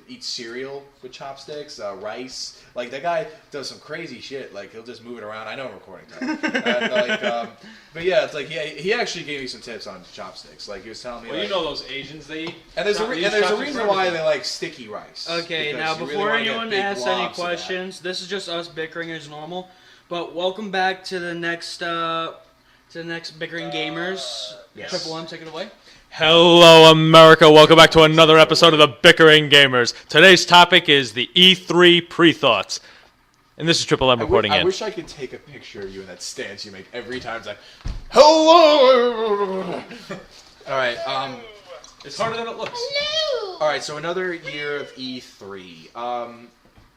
eats cereal with chopsticks, rice. Like that guy does some crazy shit. Like he'll just move it around. I know I'm recording that. But yeah, it's like he actually gave me some tips on chopsticks. Like he was telling me. Well, you know those Asians, they eat. And there's a reason why they like sticky rice. Okay, now before anyone asks any questions, this is just us bickering as normal. But welcome back to the next bickering gamers. Yes. Triple M, take it away. Hello, America. Welcome back to another episode of the Bickering Gamers. Today's topic is the E3 pre-thoughts. And this is Triple M reporting in. I wish I could take a picture of you in that stance you make every time. It's like, hello! Alright, It's harder than it looks. Hello! Alright, so another year of E3.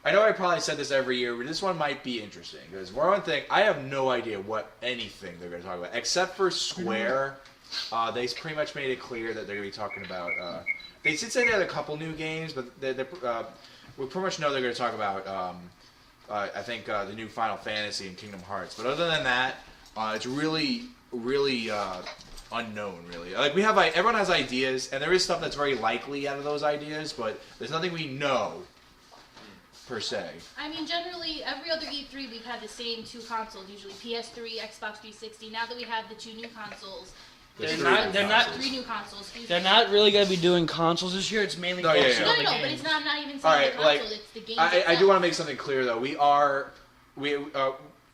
I know I probably said this every year, but this one might be interesting. Because for one thing, I have no idea what anything they're going to talk about. Except for Square. They pretty much made it clear that they're going to be talking about... they did say they had a couple new games, but we pretty much know they're going to talk about, I think, the new Final Fantasy and Kingdom Hearts. But other than that, it's really unknown, really. Like, we have, everyone has ideas, and there is stuff that's very likely out of those ideas, but there's nothing we know, per se. I mean, generally, every other E3, we've had the same two consoles, usually PS3, Xbox 360. Now that we have the two new consoles... They're not three new consoles. They're not really going to be doing consoles this year. It's mainly No, on the but game. it's not even saying the console. It's the game. I do want to make something clear, though.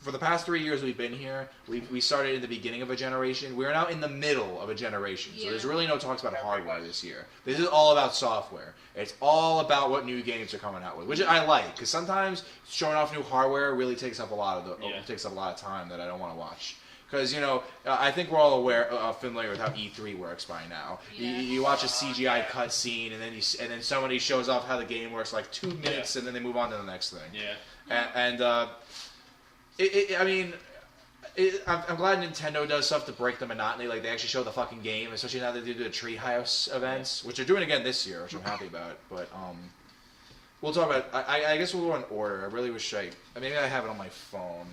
For the past 3 years we've been here, we started in the beginning of a generation. We're now in the middle of a generation. So there's really no talks about hardware this year. This is all about software. It's all about what new games are coming out with, which I like, because sometimes showing off new hardware really takes up a lot of time that I don't want to watch. Because, I think we're all familiar with how E3 works by now. Yeah. You watch a CGI cutscene, and then somebody shows off how the game works like 2 minutes, and then they move on to the next thing. Yeah. I'm glad Nintendo does stuff to break the monotony. Like, they actually show the fucking game, especially now that they do the Treehouse events, which they're doing again this year, which I'm happy about. But, we'll talk about... I guess we'll go in order. I really wish maybe I have it on my phone.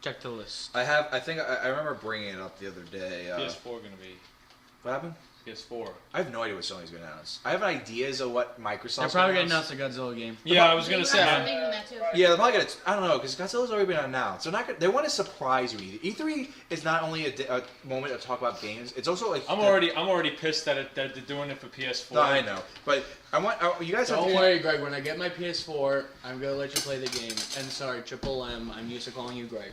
Check the list. I think I remember bringing it up the other day. PS4 going to be... What happened? PS4. I have no idea what Sony's going to announce. I have ideas of what Microsoft's They're probably going to announce a Godzilla game. Yeah, I was going to say. Yeah, they're probably going to... I don't know, because Godzilla's already been announced. They want to surprise you. E3 is not only a moment to talk about games, it's also like... I'm already pissed that they're doing it for PS4. No, I know. But I want... you guys have Don't worry, Greg. When I get my PS4, I'm going to let you play the game. And sorry, Triple M, I'm used to calling you Greg.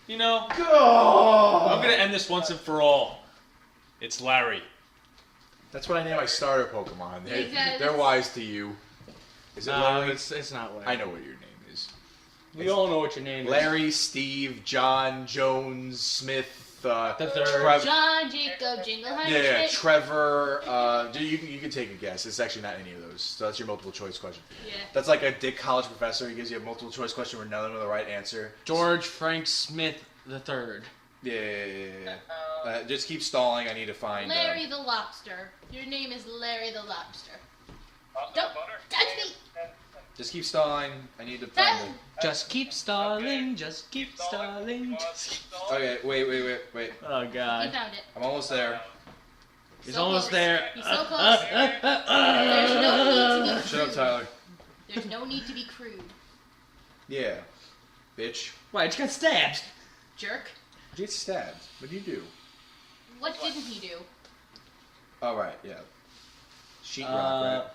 I'm going to end this once and for all. It's Larry. That's what I name my starter Pokemon. They're wise to you. Is it Larry? It's not Larry. I know what your name is. We all know what your name is. Larry, Steve, John, Jones, Smith, the third. John, Jacob, Jingleheimer. Yeah, Trevor. You can take a guess. It's actually not any of those. So that's your multiple choice question. Yeah. That's like a dick college professor. He gives you a multiple choice question where none of them are the right answer. George Frank Smith the third. Yeah. Just keep stalling. I need to find... Larry the Lobster. Your name is Larry the Lobster. Don't touch me! Just keep stalling. I need to find it. Just keep stalling. Just keep stalling. Okay, wait. Oh, God. He found it. I'm almost there. He's almost there. He's so close. There's no need to be Shut up, Tyler. There's no need to be crude. Yeah. Bitch. Why, I just got stabbed. Jerk. You get stabbed. What do you do? What didn't he do? Oh, right, yeah. Sheetrock, right?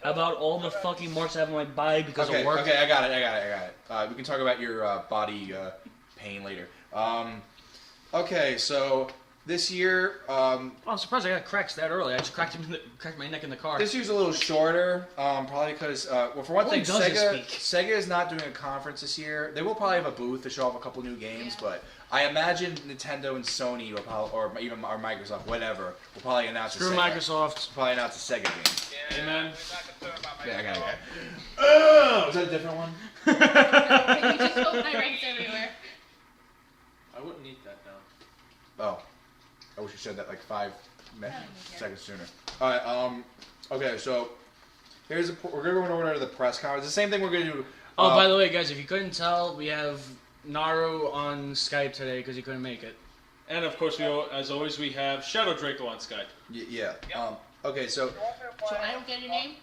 How about all the fucking marks I have on my body because of work? Okay, I got it. We can talk about your body pain later. Okay, so this year... I'm surprised I got cracks that early. I just cracked my neck in the car. This year's a little shorter, probably because, for one thing, Sega is not doing a conference this year. They will probably have a booth to show off a couple new games, but I imagine Nintendo and Sony, or even or Microsoft, whatever, will probably announce Screw Microsoft. Probably announce a Sega game. Amen. Yeah, I got it. Was that a different one? You just poked my ranks everywhere. I wouldn't eat that now. Oh. I wish you said that like 5 seconds sooner. Alright, okay, so we're gonna go in order to the press conference. The same thing we're gonna do. Oh, by the way, guys, if you couldn't tell, we have Naru on Skype today because he couldn't make it. And of course, as always, we have Shadow Draco on Skype. Yeah. Okay, so So I don't get a name?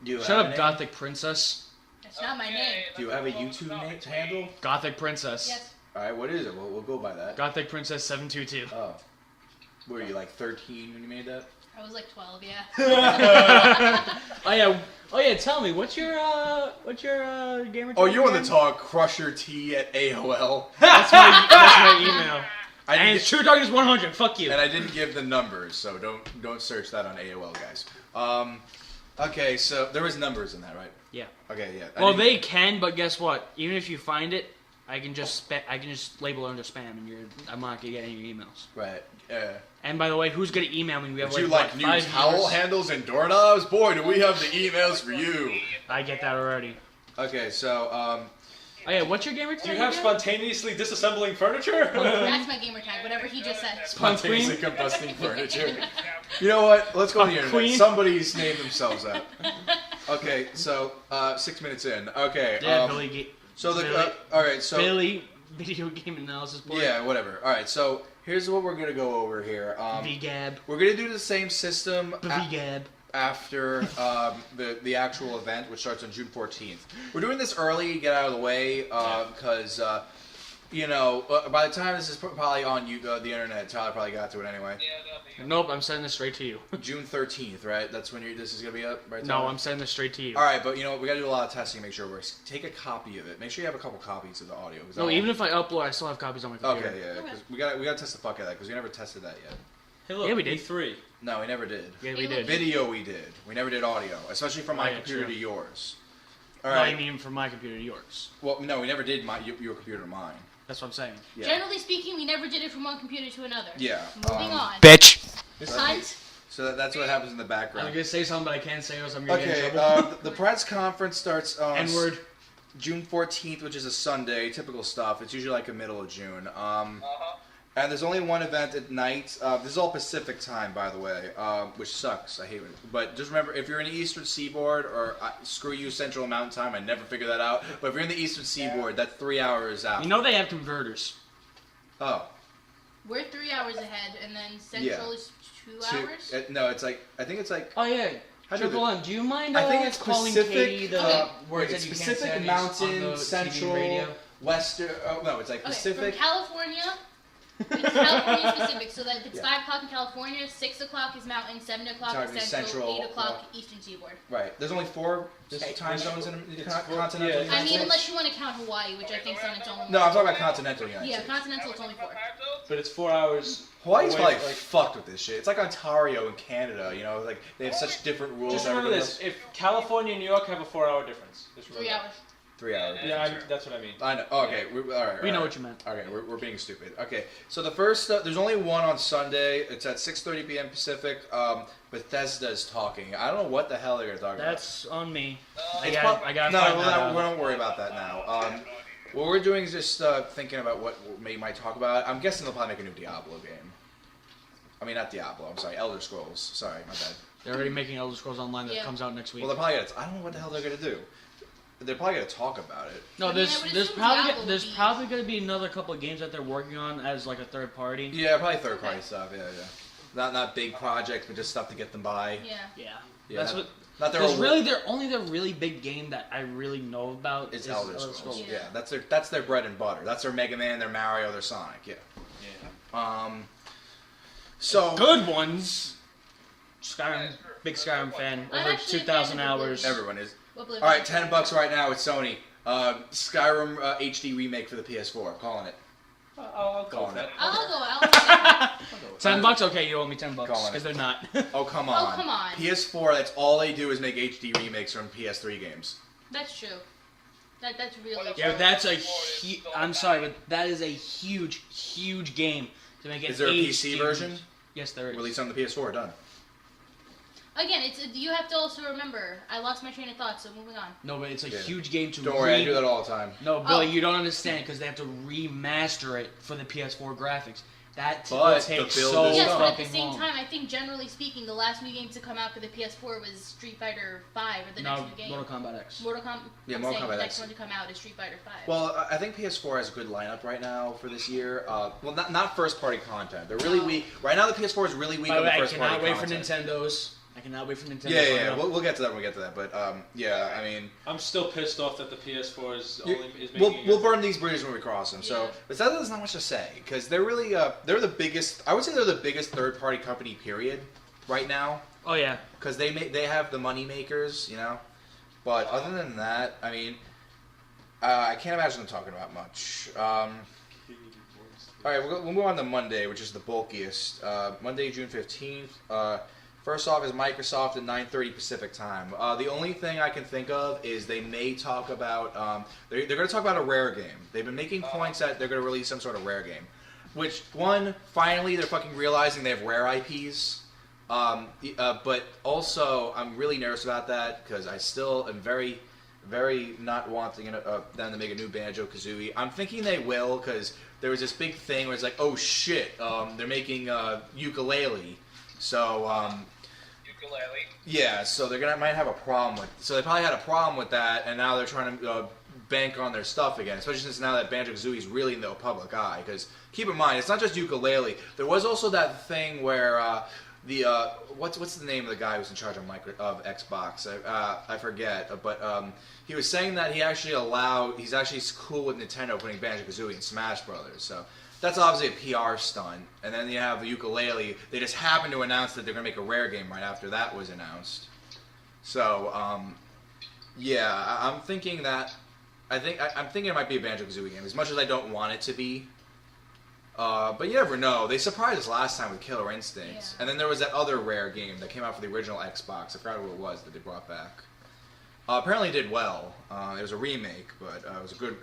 do you Shut have a up, name? Gothic Princess. That's not my name. Do you have a YouTube name handle? Gothic Princess. Yes. All right, what is it? We'll go by that. Gothic Princess 722. Oh, were you like 13 when you made that? I was like 12, yeah. Oh yeah. Tell me, what's your gamer? Oh, tag you want again? to talk Crusher T at AOL? That's my email. I And didn't, True Darkness 100. Fuck you. and I didn't give the numbers, so don't search that on AOL, guys. Okay, so there was numbers in that, right? Yeah. Okay, yeah. Well, they can, but guess what? Even if you find it, I can just label it under spam, and I'm not gonna get any of your emails. Right. And by the way, who's gonna email me? We have Would you like like new 5 towel viewers. handles and doorknobs? Boy, do we have the emails for you. I get that already. Okay, so Oh yeah, what's your gamer tag? Do you have again? spontaneously disassembling furniture? That's my gamer tag, whatever he just said. spontaneously combusting furniture. You know what? Let's go to the internet. Queen. Somebody's named themselves that. Okay, so 6 minutes in. Okay. Yeah, So all right. So Billy, video game analysis board. yeah, whatever. All right. So here's what we're gonna go over here. VGAB. We're gonna do the same system VGAB. after the actual event, which starts on June 14th. We're doing this early, get out of the way, because by the time this is probably on the internet, Tyler probably got to it anyway. Nope, I'm sending this straight to you. June 13th, right? That's when this is gonna be up, right? No, Tyler? I'm sending this straight to you. All right, but you know we gotta do a lot of testing to make sure it works. Take a copy of it. Make sure you have a couple copies of the audio. No, even if I upload, I still have copies on my computer. Okay, yeah, because we gotta test the fuck out of that because we never tested that yet. Hey, look, Yeah, we did. E3. No, we never did. Yeah, we did. Video we did. We never did audio, especially from my Oh, yeah, computer true. to yours. All No, right. I mean from my computer to yours. Well, no, we never did your computer to mine. That's what I'm saying. Yeah. Generally speaking, we never did it from one computer to another. Yeah. Moving on. Bitch! Cunt. So that's what happens in the I was background. gonna say something, but I can't say it, so I'm gonna get Okay, in trouble. the press conference starts on N-word. June 14th, which is a Sunday. Typical stuff. It's usually like the middle of June. And there's only one event at night. This is all Pacific time, by the way, which sucks. I hate it. But just remember, if you're in the Eastern Seaboard, or screw you, Central Mountain Time, I never figured that out. But if you're in the Eastern Seaboard, that's 3 hours out. You know they have converters. Oh. We're 3 hours ahead, and then Central is 2 hours? No, it's like, I think it's like, Oh yeah. How do Triple the- M, do you mind I think it's calling Pacific, Katie the words it's that you can't Pacific say on Mountain, the TV Central, radio? Western, no, it's like Okay, Pacific. from California, it's California specific, so that if it's 5 o'clock in California, 6 o'clock is Mountain, 7 o'clock Sorry, is Central, Central, 8 o'clock Eastern Seaboard. Right. There's only 4 time zones in the continental yeah. United I mean, States. unless you want to count Hawaii, which I think is on its own. No, I'm talking about continental United Yeah, States. continental it's only 4. But it's 4 hours. Hawaii's away, probably fucked with this shit. It's like Ontario and Canada, you know, like they have such different rules. Just than remember everybody this: if California and New York have a 4-hour difference, just remember 3 that. hours. 3 hours. Yeah, that's what I mean. I know. Okay, all right. We know what you meant. Okay, we're being stupid. Okay, so the first, there's only one on Sunday. It's at 6:30 p.m. Pacific. Bethesda is talking. I don't know what the hell they're gonna talk about. That's on me. I It's got. prob- I got. No, we don't worry about that now. What we're doing is just thinking about what we might talk about. I'm guessing they'll probably make a new Diablo game. I mean, not Diablo. I'm sorry, Elder Scrolls. Sorry, my bad. They're already making Elder Scrolls Online that Yeah. comes out next week. Well, they're probably gonna. I don't know what the hell they're gonna do. They're probably gonna talk about it. No, I mean, there's I would there's assume probably Diablo there's would be- probably going to be another couple of games that they're working on as like a third party. Yeah, probably third party stuff. Yeah. Not big projects, but just stuff to get them by. Yeah. Yeah, Yeah, that's not- what. Not their Because own- really, the really big game that I really know about It's is Elder Scrolls. Yeah. Yeah, that's their bread and butter. That's their Mega Man, their Mario, their Sonic. Yeah. Yeah. So Good ones. Skyrim, big Skyrim fan. I'm Over actually a 2,000 fan of the hours. everyone is. Oblivion. All right, $10 right now with Sony. Skyrim HD remake for the PS4. Calling it. I'll go Calling with it. that. I'll go. I'll go. $10? Okay, you owe me $10 Calling because it. they're not. Oh come Oh, on. come on. PS4. That's all they do is make HD remakes from PS3 games. That's true. That's really true. Yeah, that's a. I'm sorry, but that is a huge game to make it. Is there a PC HD. version? Yes, there is. Released on the PS4. Done. Again, you have to also remember. I lost my train of thought, so moving on. No, but it's a Yeah. huge game to. Don't worry, I do that all the time. No, Billy, Oh. you don't understand because they have to remaster it for the PS4 graphics. That But will the take build so is Yes, but at the fucking same long. time, I think generally speaking, the last new game to come out for the PS4 was Street Fighter 5 or the next new game. Mortal Kombat X. Mortal Kombat. Yeah, I'm Mortal saying Kombat the next X. one to come out is Street Fighter 5. Well, I think PS4 has a good lineup right now for this year. Well, not first party content. They're really weak right now. The PS4 is really weak By on the the way, I first party cannot wait content. for Nintendo's. I cannot wait for Nintendo. Yeah. We'll get to that when we get to that. But yeah, I mean, I'm still pissed off that the PS4 is you- only is making. we'll burn these bridges when we cross them. So, Yeah. besides that, there's not much to say because they're really they're the biggest. I would say they're the biggest third party company period right now Oh yeah. because they have the money makers, you know. But other than that, I mean, I can't imagine them talking about much. All right, we'll move on to Monday, which is the bulkiest. Monday, June 15th. First off is Microsoft at 9:30 Pacific time. The only thing I can think of is they may talk about they're going to talk about a rare game. They've been making points that they're going to release some sort of rare game. Which one? Finally, they're fucking realizing they have rare IPs. But also, I'm really nervous about that because I still am very, very not wanting them to make a new Banjo-Kazooie. I'm thinking they will because there was this big thing where it's like, oh shit, they're making Ukulele. So, Ukulele. yeah, so they're might have a problem with. So they probably had a problem with that, and now they're trying to bank on their stuff again. Especially since now that Banjo-Kazooie is really in the public eye. Because keep in mind, it's not just Ukulele. There was also that thing where what's the name of the guy who's in charge of Xbox? I forget, but he was saying that he's actually cool with Nintendo putting Banjo-Kazooie in Smash Brothers. So. That's obviously a PR stunt. And then you have the Ukulele. They just happened to announce that they're going to make a rare game right after that was announced. So, yeah, I'm thinking that... I'm thinking it might be a Banjo-Kazooie game, as much as I don't want it to be. But you never know. They surprised us last time with Killer Instinct. Yeah. And then there was that other rare game that came out for the original Xbox. I forgot what it was that they brought back. Apparently it did well. It was a remake, but it was a good...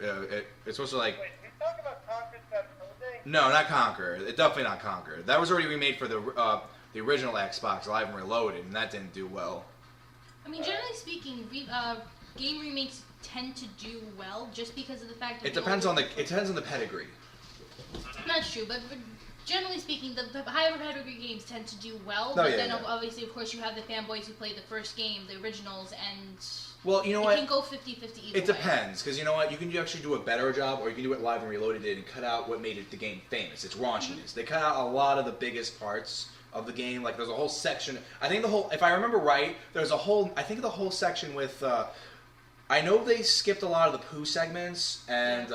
it's supposed to like... Wait, we talking about Conquer Bad Day? No, not Conquer. It definitely not Conquer. That was already remade for the original Xbox Live and Reloaded, and that didn't do well. I mean, generally speaking, game remakes tend to do well just because of the fact that It depends on the pedigree. That's true, but generally speaking, the higher pedigree games tend to do well. Oh, But yeah, then yeah. obviously, of course, you have the fanboys who played the first game, the originals, and Well, you know it what? can go 50-50 either It way. depends, because you know what? You can actually do a better job, or you can do what Live and Reloaded did and cut out what made the game famous. Its raunchiness. They cut out a lot of the biggest parts of the game. Like there's a whole section. I think if I remember right, there's a whole. I think the whole section with. I know they skipped a lot of the poo segments, and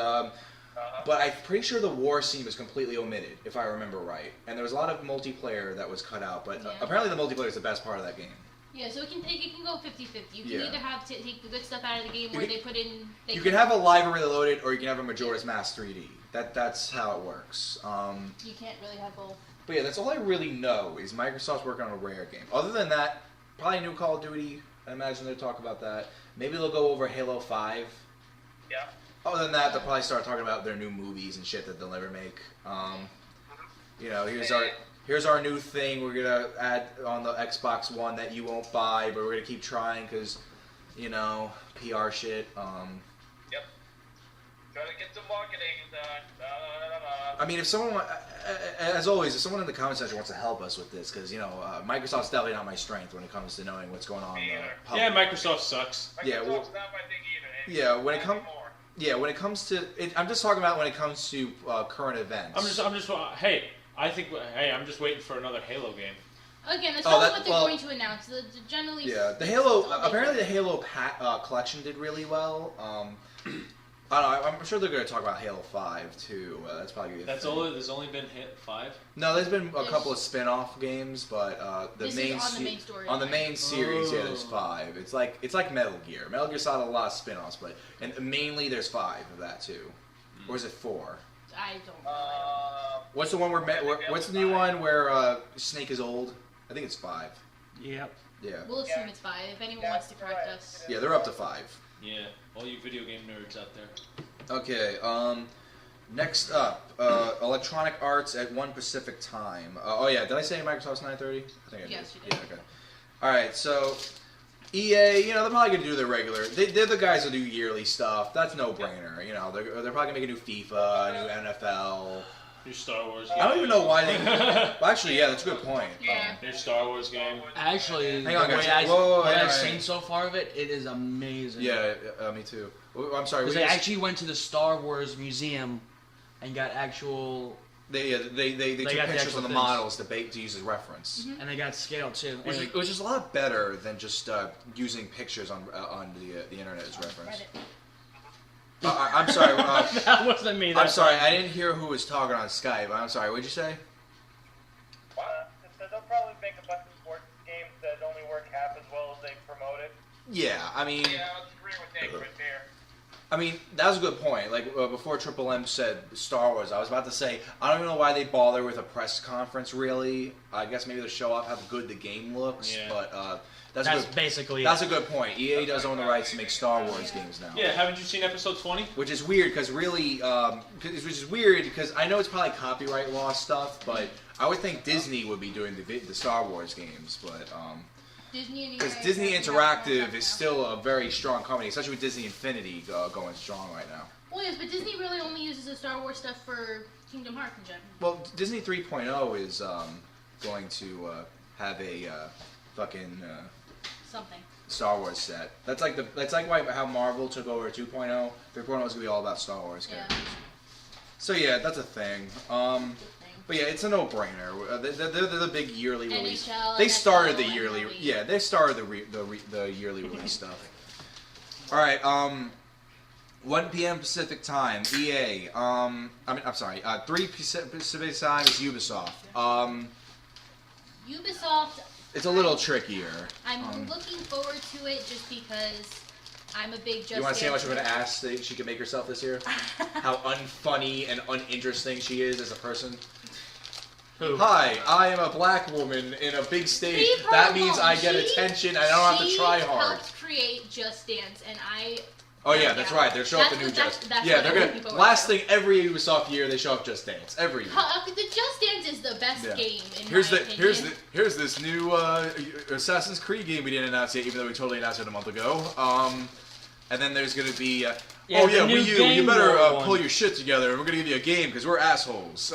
but I'm pretty sure the war scene was completely omitted, if I remember right. And there was a lot of multiplayer that was cut out, but Yeah. apparently the multiplayer is the best part of that game. Yeah, so it can go 50-50. You can Yeah. either have to take the good stuff out of the game where they put in. You can have a Live and Reloaded, or you can have a Majora's Mask 3D. That's how it works. You can't really have both. But yeah, that's all I really know is Microsoft's working on a rare game. Other than that, probably a new Call of Duty. I imagine they'll talk about that. Maybe they'll go over Halo 5. Yeah. Other than that, they'll probably start talking about their new movies and shit that they'll never make. You know, here's our new thing we're gonna add on the Xbox One that you won't buy, but we're gonna keep trying because, you know, PR shit. Yep. Trying to get some marketing done. I mean, if someone, as always, if someone in the comment section wants to help us with this, because, you know, Microsoft's definitely not my strength when it comes to knowing what's going on. Me either. Yeah, Microsoft sucks. Yeah, well- Microsoft's not my thing either. Yeah, when it Not comes, anymore. yeah, when it comes to, I'm just talking about when it comes to current events. Hey, I'm just waiting for another Halo game. Again, that's Oh, probably that- what they're well- going to announce. Generally, Yeah, the this Halo. is all they Apparently, do. the Halo collection did really well. I don't know. I'm sure they're going to talk about Halo 5 too. That's probably gonna be a thing. There's only been 5. No, there's been a couple of spin-off games, but the This is main on the main story on the line. main series, yeah, there's Oh. 5. It's like Metal Gear. Metal Gear Solid had a lot of spin-offs, but and mainly there's 5 of that too. Or is it 4? I don't know. What's the one what's the new one where Snake is old? I think it's 5. Yep. Yeah. We'll assume it's 5. If anyone wants to correct us. Yeah, they're up to 5. Yeah, all you video game nerds out there. Okay, next up, Electronic Arts at 1 Pacific time. Oh yeah, did I say Microsoft's 9:30? I think I did. Yes, you did. Yeah, okay. Alright, so EA, you know, they're probably gonna do their regular. They're the guys who do yearly stuff. That's no brainer. You know, they're probably gonna make a new FIFA, a new NFL. New Star Wars. I don't even know why they. Well, actually, yeah, that's a good point. Yeah. New Star Wars game. Actually, Hang on, the guys. way Whoa, what hang I've on. seen so far of it, it is amazing. Yeah, me too. I'm sorry. Because we they just- actually went to the Star Wars museum and got actual, They took got the pictures actual of the things. models to use as reference, and they got scale too. which, And is, which is a lot better than just using pictures on the internet as reference. Reddit. I'm sorry. that wasn't me. I'm That's sorry. I didn't hear who was talking on Skype. I'm sorry. What'd you say? What? So they'll probably make a bunch of sports games that only work half as well as they promote it. Yeah. I mean. Yeah, I'll agree with Nick right there. I mean, that was a good point. Like, before Triple M said Star Wars, I was about to say, I don't even know why they bother with a press conference, really. I guess maybe to show off how good the game looks, Yeah. but That's good. basically That's it. a good point. EA does own the rights to make Star Wars games now. Yeah, haven't you seen episode 20? Which is weird, because really, because I know it's probably copyright law stuff, but I would think Disney would be doing the Star Wars games, but, Disney and because EA Disney have Interactive now. is still a very strong company, especially with Disney Infinity going strong right now. Well, yes, but Disney really only uses the Star Wars stuff for Kingdom Hearts in general. Well, Disney 3.0 is going to have a fucking Something. Star Wars set. That's like how Marvel took over 2.0. 3.0 is gonna be all about Star Wars Yeah. characters. So yeah, that's a thing. Good thing. But yeah, it's a no-brainer. They're the big yearly release. NHL, They started the NFL, yearly. MLB. Yeah, they started the yearly release stuff. All right. 1 p.m. Pacific time. EA. I'm sorry. 3 Pacific time is Ubisoft. Ubisoft. It's a little trickier. I'm looking forward to it just because I'm a big Just You want to see how much Dance of an fan. ass that she can make herself this year? How unfunny and uninteresting she is as a person? Who? Hi, I am a black woman in a big stage. Leave her That means alone. I get She- attention. I don't have to try She hard. helped create Just Dance, and I. Oh yeah, that's right. They're showing up the new Just. Yeah, they're gonna. Last thing every Ubisoft year, they show up Just Dance every year. The Just Dance is the best Yeah. game in Here's my the opinion. here's this new Assassin's Creed game we didn't announce yet, even though we totally announced it a month ago. And then there's gonna be Yeah, oh the yeah, new you Game better War pull one. your shit together, and we're gonna give you a game because we're assholes.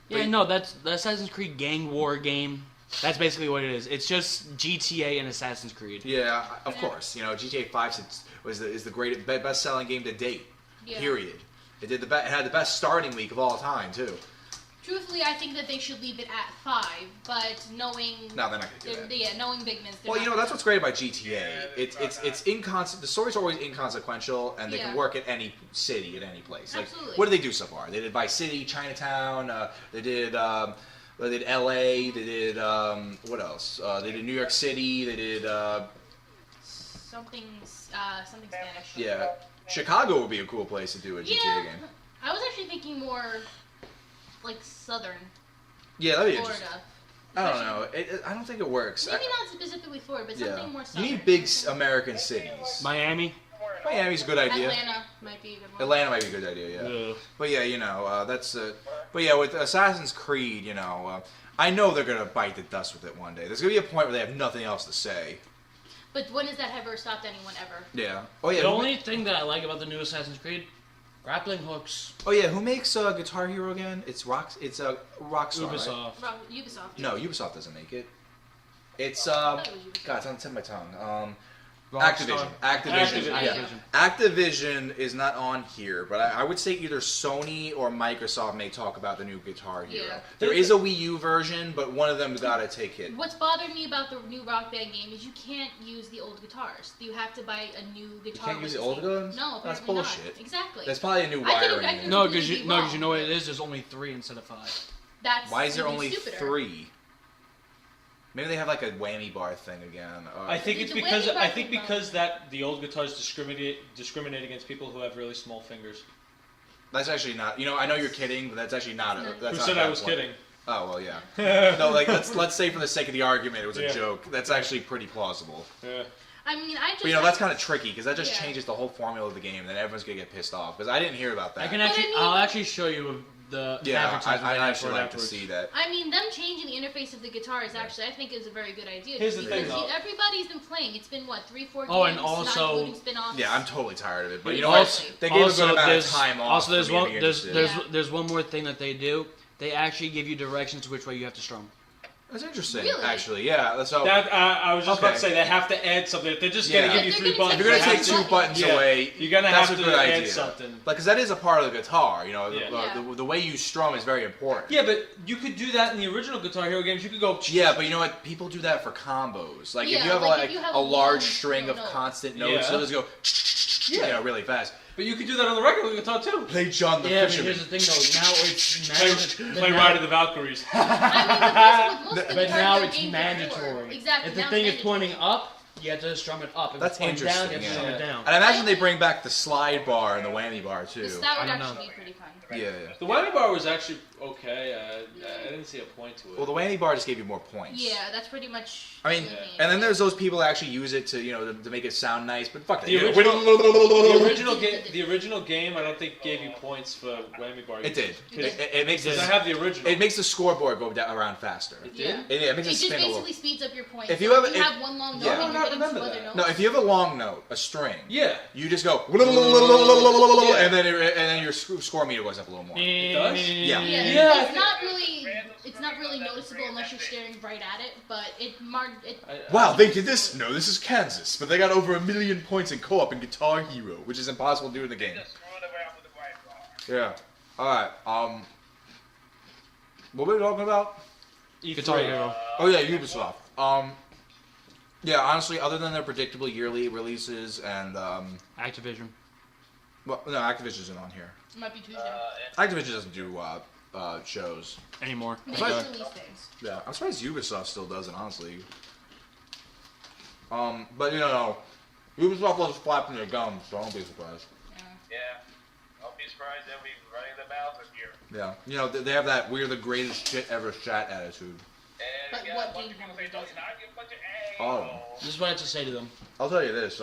Yeah, no, that's the Assassin's Creed Gang War game. That's basically what it is. It's just GTA and Assassin's Creed. Yeah, of course. You know, GTA 5 is the greatest, best-selling game to date. Yeah. Period. It did it had the best starting week of all time too. Truthfully, I think that they should leave it at 5, but knowing. No, they're not gonna do that. Yeah, knowing Big Min's. Well, you know that's what's great about GTA. It's the stories are always inconsequential, and they can Yeah. work at any city, at any place. Like, Absolutely. what did they do so far? They did Vice City, Chinatown. They did LA. They did what else? They did New York City. They did something Spanish. yeah. Chicago would be a cool place to do a GTA Yeah. game. I was actually thinking more like southern Yeah, that'd be interesting. Florida. I don't know. I don't think it works. Maybe not specifically Florida, but something more You southern. need big American cities. Miami. Miami's a good idea. Atlanta might be a good one. Atlanta might be a good idea, yeah. But yeah, you know, that's. But yeah, with Assassin's Creed, you know, I know they're gonna bite the dust with it one day. There's gonna be a point where they have nothing else to say. But when has that ever stopped anyone ever? Yeah. Oh yeah. The only thing that I like about the new Assassin's Creed, grappling hooks. Oh yeah. Who makes Guitar Hero again? It's Rockstar. Right? Ubisoft. Ubisoft. No, Ubisoft doesn't make it. It's thought it was Ubisoft. God, it's on the tip of my tongue. Rockstar. Activision. Activision. Yeah. Activision is not on here, but I would say either Sony or Microsoft may talk about the new Guitar Hero. Yeah. There is a Wii U version, but one of them's got to take hit. What's bothered me about the new Rock Band game is you can't use the old guitars. You have to buy a new guitar. can't use with the old same- ones? No, That's apparently not. bullshit. Exactly. There's probably a new I could've- wiring. I in could've- it. No, because completely you know what wrong. it is. There's only 3 instead of 5. That's Why is there even only stupider. 3? Maybe they have like a whammy bar thing again. I think it's The because way I think they because that the old guitars discriminate against people who have really small fingers. That's actually not. You know, I know you're kidding, but that's actually not. That's Who not said a I bad was point. kidding? Oh well, yeah. No, like let's say for the sake of the argument, it was a Yeah. joke. That's actually pretty plausible. Yeah. I mean, I just. But you know, that's kind of tricky because that just Yeah. changes the whole formula of the game. Then everyone's gonna get pissed off because I didn't hear about that. I can But I actually, mean- I'll actually show you the Yeah, advertisement I'd they have actually for it like to afterwards. see that. I mean, them changing the interface of the guitars actually, I think, is a very good idea. Here's just the thing, because though. everybody he's been playing. It's been what 3-4 games. Oh, and not also- including spin-offs. Yeah, I'm totally tired of it. But you know Also- what? They gave a good amount of there's time off. also for there's me to one be there's interested. Yeah. there's one more thing that they do. They actually give you directions which way you have to strum. That's interesting, Really? actually. Yeah. So That I was just about to Okay. say they have to add something. If they're just Yeah. gonna give you If 3 they're buttons, if you're they gonna have take to- 2 buttons Yeah. away, You're gonna that's have a to good add idea. something. Like, because that is a part of the guitar. You know, Yeah. the way you strum is very important. Yeah, but you could do that in the original Guitar Hero games. You could go. Yeah, but you know what? People do that for combos. Like if Yeah, you have like, like if you have a a large long string of note. constant notes, Yeah. so just go, Yeah. really fast. But you could do that on the regular guitar too. Play John the Yeah, but Fisherman. here's the thing though. Now it's Play Ride of the Valkyries. I mean, but most of the But Guitar now Hero it's games mandatory. before. Exactly. If the now thing it's is pointing mandatory. up, you have to strum it up. If That's it's pointing down, you have to interesting, strum yeah. it down. And I imagine they bring back the slide bar and the whammy bar too. So that would I don't actually know. be pretty fun. Yeah. The whammy bar was actually okay. I didn't see a point to it. Well, the whammy bar just gave you more points. Yeah, that's pretty much. I mean, the main and then thing. there's those people that actually use it to, you know, to make it sound nice. But fuck that. The You know, original- the original game, I don't think gave you points for whammy bar. It did. It did. It makes Because I the, have the original. it makes the scoreboard go down around faster. It Yeah. did? It makes It it just spin a little. basically speeds up your points. If you So have- you if- have one long note yeah. and I you're don't getting remember two other that. notes. No, if you have a long note, a string, Yeah. you just go, Yeah. and then your score meter goes up a little more. It does? Yeah. Yeah, Yeah. it's not really noticeable unless you're staring right at it, but it. Wow, they did this? No, this is Kansas, but they got over 1 million points in co-op in Guitar Hero, which is impossible to do in the game. Just screwing around with the white bar. Yeah. Alright, what were we talking about? E3. Guitar Hero. Oh yeah, Ubisoft. Yeah, honestly, other than their predictable yearly releases and, Activision. well, no, Activision isn't on here. It might be Tuesday. Activision doesn't do, shows. Anymore. They Okay. just release things. Yeah, I'm surprised Ubisoft still does it, honestly. But you know, Ubisoft loves flapping their gums, so I don't be surprised. Yeah. I'll be surprised they'll be running them out this year. Yeah, you know, they have that "we're the greatest shit ever" chat attitude. And But we got what a bunch game of people company say, no, doesn't? you're not, you're a bunch of Oh. a-holes. This is what I have to say to them. I'll tell you this,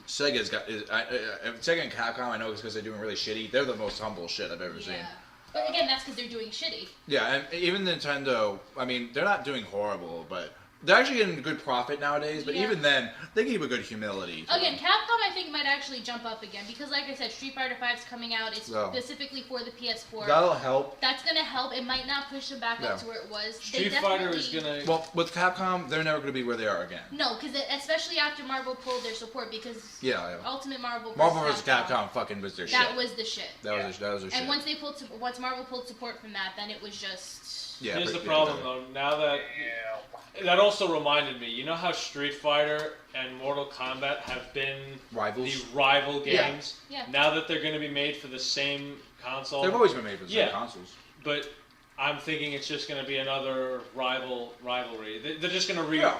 Sega's got Sega and Capcom. I know it's because they're doing really shitty. They're the most humble shit I've ever seen. Yeah. But again, that's because they're doing shitty. Yeah, and even Nintendo. I mean, they're not doing horrible, but they're actually getting good profit nowadays. But Yeah. even then, they keep a good humility. to Again, them. Capcom I think might actually jump up again because, like I said, Street Fighter V is coming out. It's Yeah. specifically for the PS4. That'll help. That's gonna help. It might not push them back Yeah. up to where it was. Street Fighter is gonna. Well, with Capcom, they're never going to be where they are again. No, because especially after Marvel pulled their support, because Yeah, Ultimate Marvel Marvel vs. Capcom fucking was their that shit. was the shit. That was their shit. And once Marvel pulled support from that, then it was just yeah, Here's the pretty- problem though. Now that Yeah. that also reminded me. You know how Street Fighter and Mortal Kombat have been Rivals. the rival Yeah. games. Yeah. Now that they're going to be made for the same console. They've always been made for the Yeah. same consoles. But I'm thinking it's just going to be another rivalry. They're just going to Yeah.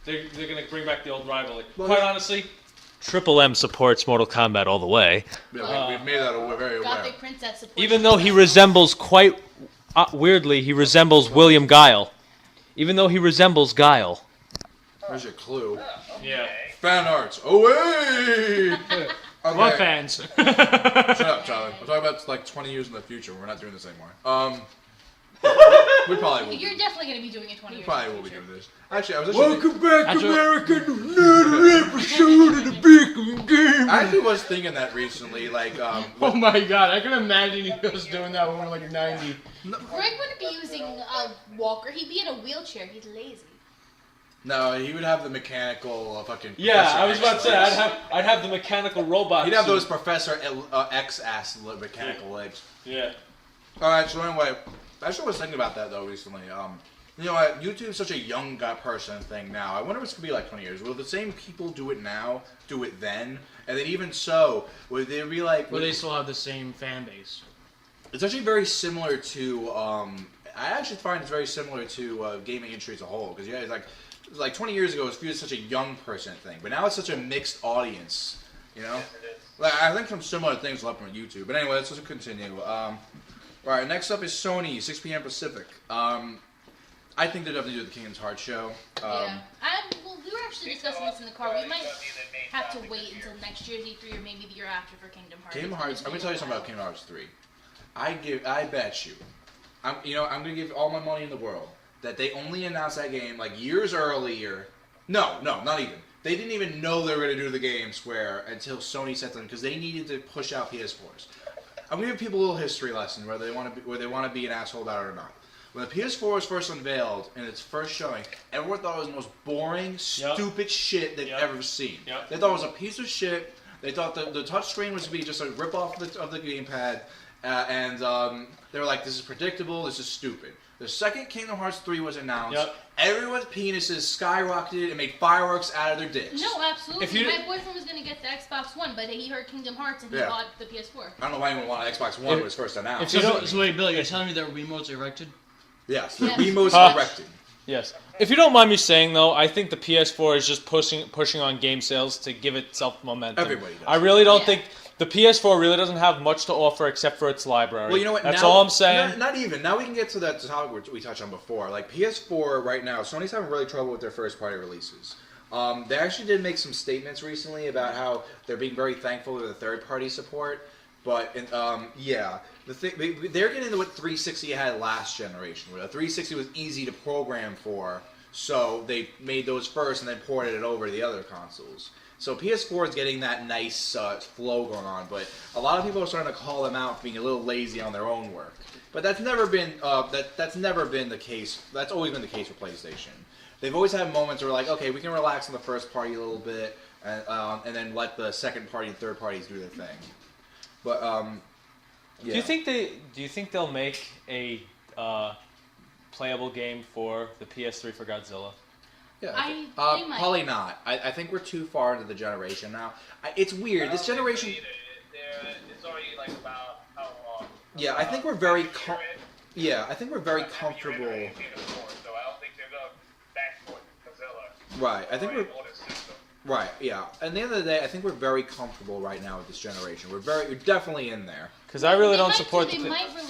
they're going to bring back the old rivalry. Well, Quite yeah. honestly, Triple M supports Mortal Kombat all the way. Yeah, we've made that very aware. Gothic Princess support. Even though he resembles quite weirdly, he resembles William Guile. Even though he resembles Guile. There's your clue. Yeah. Fan arts. Oh wait. What Okay. fans? Shut up, Tyler. We're talking about like 20 years in the future. We're not doing this anymore. We probably will. You're definitely gonna be doing it 20 We years. probably in the will be future. doing this. Actually, I was actually. back, America, to another episode of the Bickerers Game. I actually was thinking that recently, like, Oh my god, I can imagine us doing that when we're like 90. Greg wouldn't be using a walker. He'd be in a wheelchair. He's lazy. no, he would have the mechanical fucking. Yeah, Professor I was about to say X I'd have the mechanical robot. He'd have suit. those Professor X ass mechanical legs. Yeah. All right, so anyway, I actually was thinking about that though recently. You know what? YouTube's such a young person thing now. I wonder if it's gonna be like 20 years. Will the same people do it now, do it then? And then even so, would they be like? But they still have the same fan base. It's actually very similar to. I actually find it's very similar to gaming industry as a whole because yeah, it's like 20 years ago, it was viewed as such a young person thing, but now it's such a mixed audience. You know, like I think some similar things will happen with YouTube. But anyway, let's just continue. All right, next up is Sony, 6 p.m. Pacific. I think they're definitely doing the Kingdom's Heart show. Yeah. Well, we were actually discussing this in the car. We might have to wait until next year's E3 or maybe the year after for Kingdom Hearts. Kingdom It's Hearts. I'm gonna gonna tell you take a something about while. Kingdom Hearts 3. I bet you. I'm gonna give all my money in the world that they only announced that game like years earlier No, not even. They didn't even know they were going to do the game Square until Sony sent them because they needed to push out PS4s. I'm going to give people a little history lesson whether they want to be an asshole about it or not. When the PS4 was first unveiled in its first showing, everyone thought it was the most boring, stupid shit they've ever seen. They thought it was a piece of shit. They thought the touchscreen was going to be just a rip-off of the gamepad, and they were like, this is predictable, this is stupid. The second Kingdom Hearts 3 was announced, everyone's penises skyrocketed and made fireworks out of their dicks. No, absolutely. My boyfriend was going to get the Xbox One, but he heard Kingdom Hearts and he bought the PS4. I don't know why anyone wanted Xbox One when it was first announced. So wait, Billy, you're telling me there were Wiimotes erected? Yes, the Wiimotes erected. Yes. If you don't mind me saying, though, I think the PS4 is just pushing on game sales to give itself momentum. Everybody does. I really don't think... The PS4 really doesn't have much to offer except for its library. Well, you know what? That's now, all I'm saying. Not even. Now we can get to that topic we touched on before. Like PS4 right now, Sony's having really trouble with their first-party releases. They actually did make some statements recently about how they're being very thankful for the third-party support. But they're getting into what 360 had last generation, where the 360 was easy to program for, so they made those first and then ported it over to the other consoles. So PS4 is getting that nice flow going on, but a lot of people are starting to call them out for being a little lazy on their own work. But that's never been that's never been the case. That's always been the case for PlayStation. They've always had moments where like, okay, we can relax on the first party a little bit, and then let the second party and third parties do their thing. But yeah. Do you think they'll make a playable game for the PS3 for Godzilla? Yeah, I think probably not. I think we're too far into the generation now. It's weird. This generation. It's already like about how long? Yeah, I think we're very. I think we're very comfortable. So I don't think they're going backport Godzilla. Right. I think we're. Right. Yeah. At the end of the day, I think we're very comfortable right now with this generation. We're definitely in there. Because I really don't support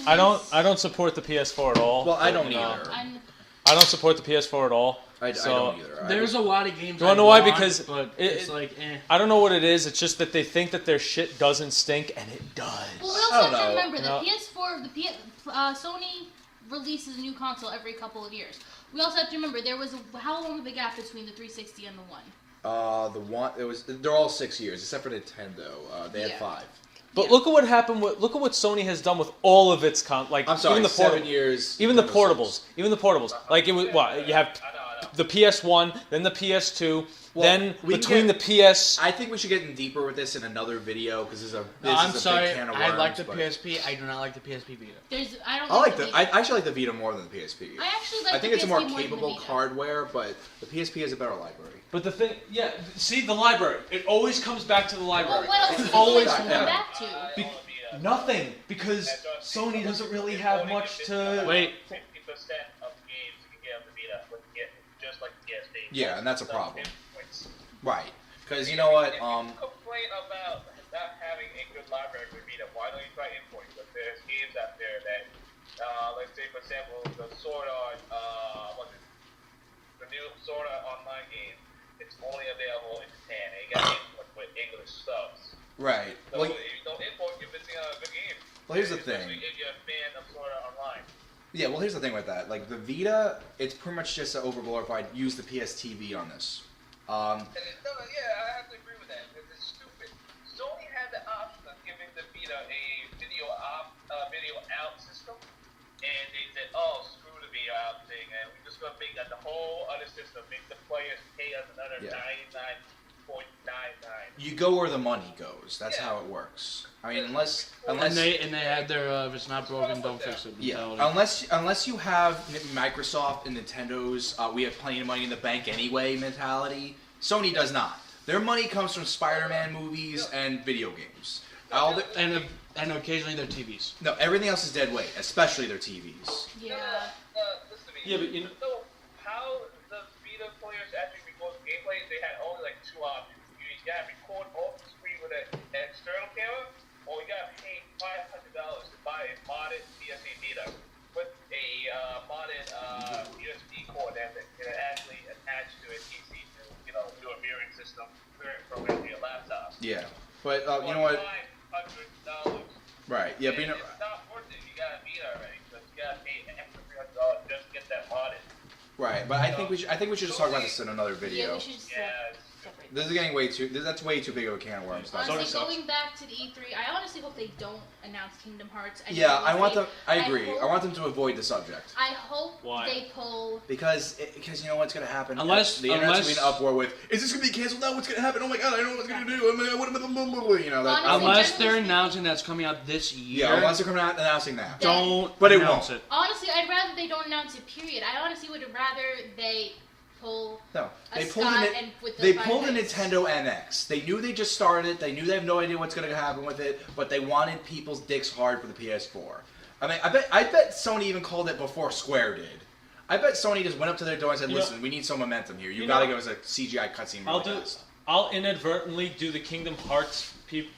I don't support the PS4 at all. Well, I don't either. I don't support the PS4 at all. I don't either. There's a lot of games. Do you want to know why? Because it's like, I don't know what it is. It's just that they think that their shit doesn't stink, and it does. Well, we also have to remember the PS4, Sony releases a new console every couple of years. We also have to remember there was how long of a gap between the 360 and the One? They're all 6 years except for Nintendo. They had 5. But look at what happened. Look at what Sony has done with all of its I'm sorry, even the 7 years. Even the portables. Like it was what you have the PS1, then the PS2, then between the PS. I think we should get in deeper with this in another video because this is a big can of worms. I like the PSP. I do not like the PSP Vita. I actually like the Vita more than the PSP. I think it's a more capable hardware, but the PSP has a better library. But the thing, see the library. It always comes back to the library. Well, what else it is always it come back to? Nothing, because Sony doesn't really have much to. Wait. 50% of the games you can get on the Vita, just like the PSP. Yeah, and that's a problem. Right. Because you know what? If you complain about not having a good library for Vita, why don't you try importing? But there's games out there that, let's say for example, the Sword Art, the new Sword Art Online game, it's only available in Japan, and you got to import with English subs. Right. So if you don't import, you're missing out on a good game. Well, here's the thing. Especially if you're a fan of Sword Art Online. Yeah, well, here's the thing with that. Like, the Vita, it's pretty much just an overglorified use the PSTV on this. I have to agree with that, because it's stupid. Sony had the option of giving the Vita a video out system, and they said, oh, screw the video out thing, and we're just going to make that the whole other system, make the players pay us another $99.99. You go where the money goes. That's how it works. I mean, unless and they had their if it's not broken, don't fix it mentality. Unless you have Microsoft and Nintendo's we have plenty of money in the bank anyway mentality. Sony does not. Their money comes from Spider-Man movies and video games. And occasionally their TVs. No, everything else is dead weight, especially their TVs. Yeah. Listen to me. Yeah, but you know. So how the Vita players actually record gameplay? They had only like 2 options. You gotta record off the screen with an external camera, or you gotta pay $500 to buy a modded PSA Vita with a modded USB cord that can actually attach to a PC to do a mirroring system, mirroring program to your laptop. Yeah, but you know what? $500. Right. Yeah, but it's not worth it. You got a Vita already, but you gotta pay an extra $300 just to get that modded. Right, but I think we should just talk about this in another video. Yeah, we should just separate. This is getting that's way too big of a can of worms. Honestly, going back to the E3, I honestly hope they don't announce Kingdom Hearts. I want them. I agree. I want them to avoid the subject. I hope they pull because you know what's gonna happen. Unless the internet's gonna be in an uproar with, is this gonna be canceled now? What's gonna happen? Oh my god, I don't know what's gonna do. You know that. Honestly, unless they're announcing that's coming out this year. Yeah, unless they're coming out announcing that. But it announce won't. it. Honestly, I'd rather they don't announce it. Period. I honestly would rather they pull. No, they pulled the Nintendo NX. They knew they just started it. They knew they have no idea what's going to happen with it, but they wanted people's dicks hard for the PS4. I mean, I bet Sony even called it before Square did. I bet Sony just went up to their door and said, "Listen, we need some momentum here. You got to give us a CGI cutscene." I'll inadvertently do the Kingdom Hearts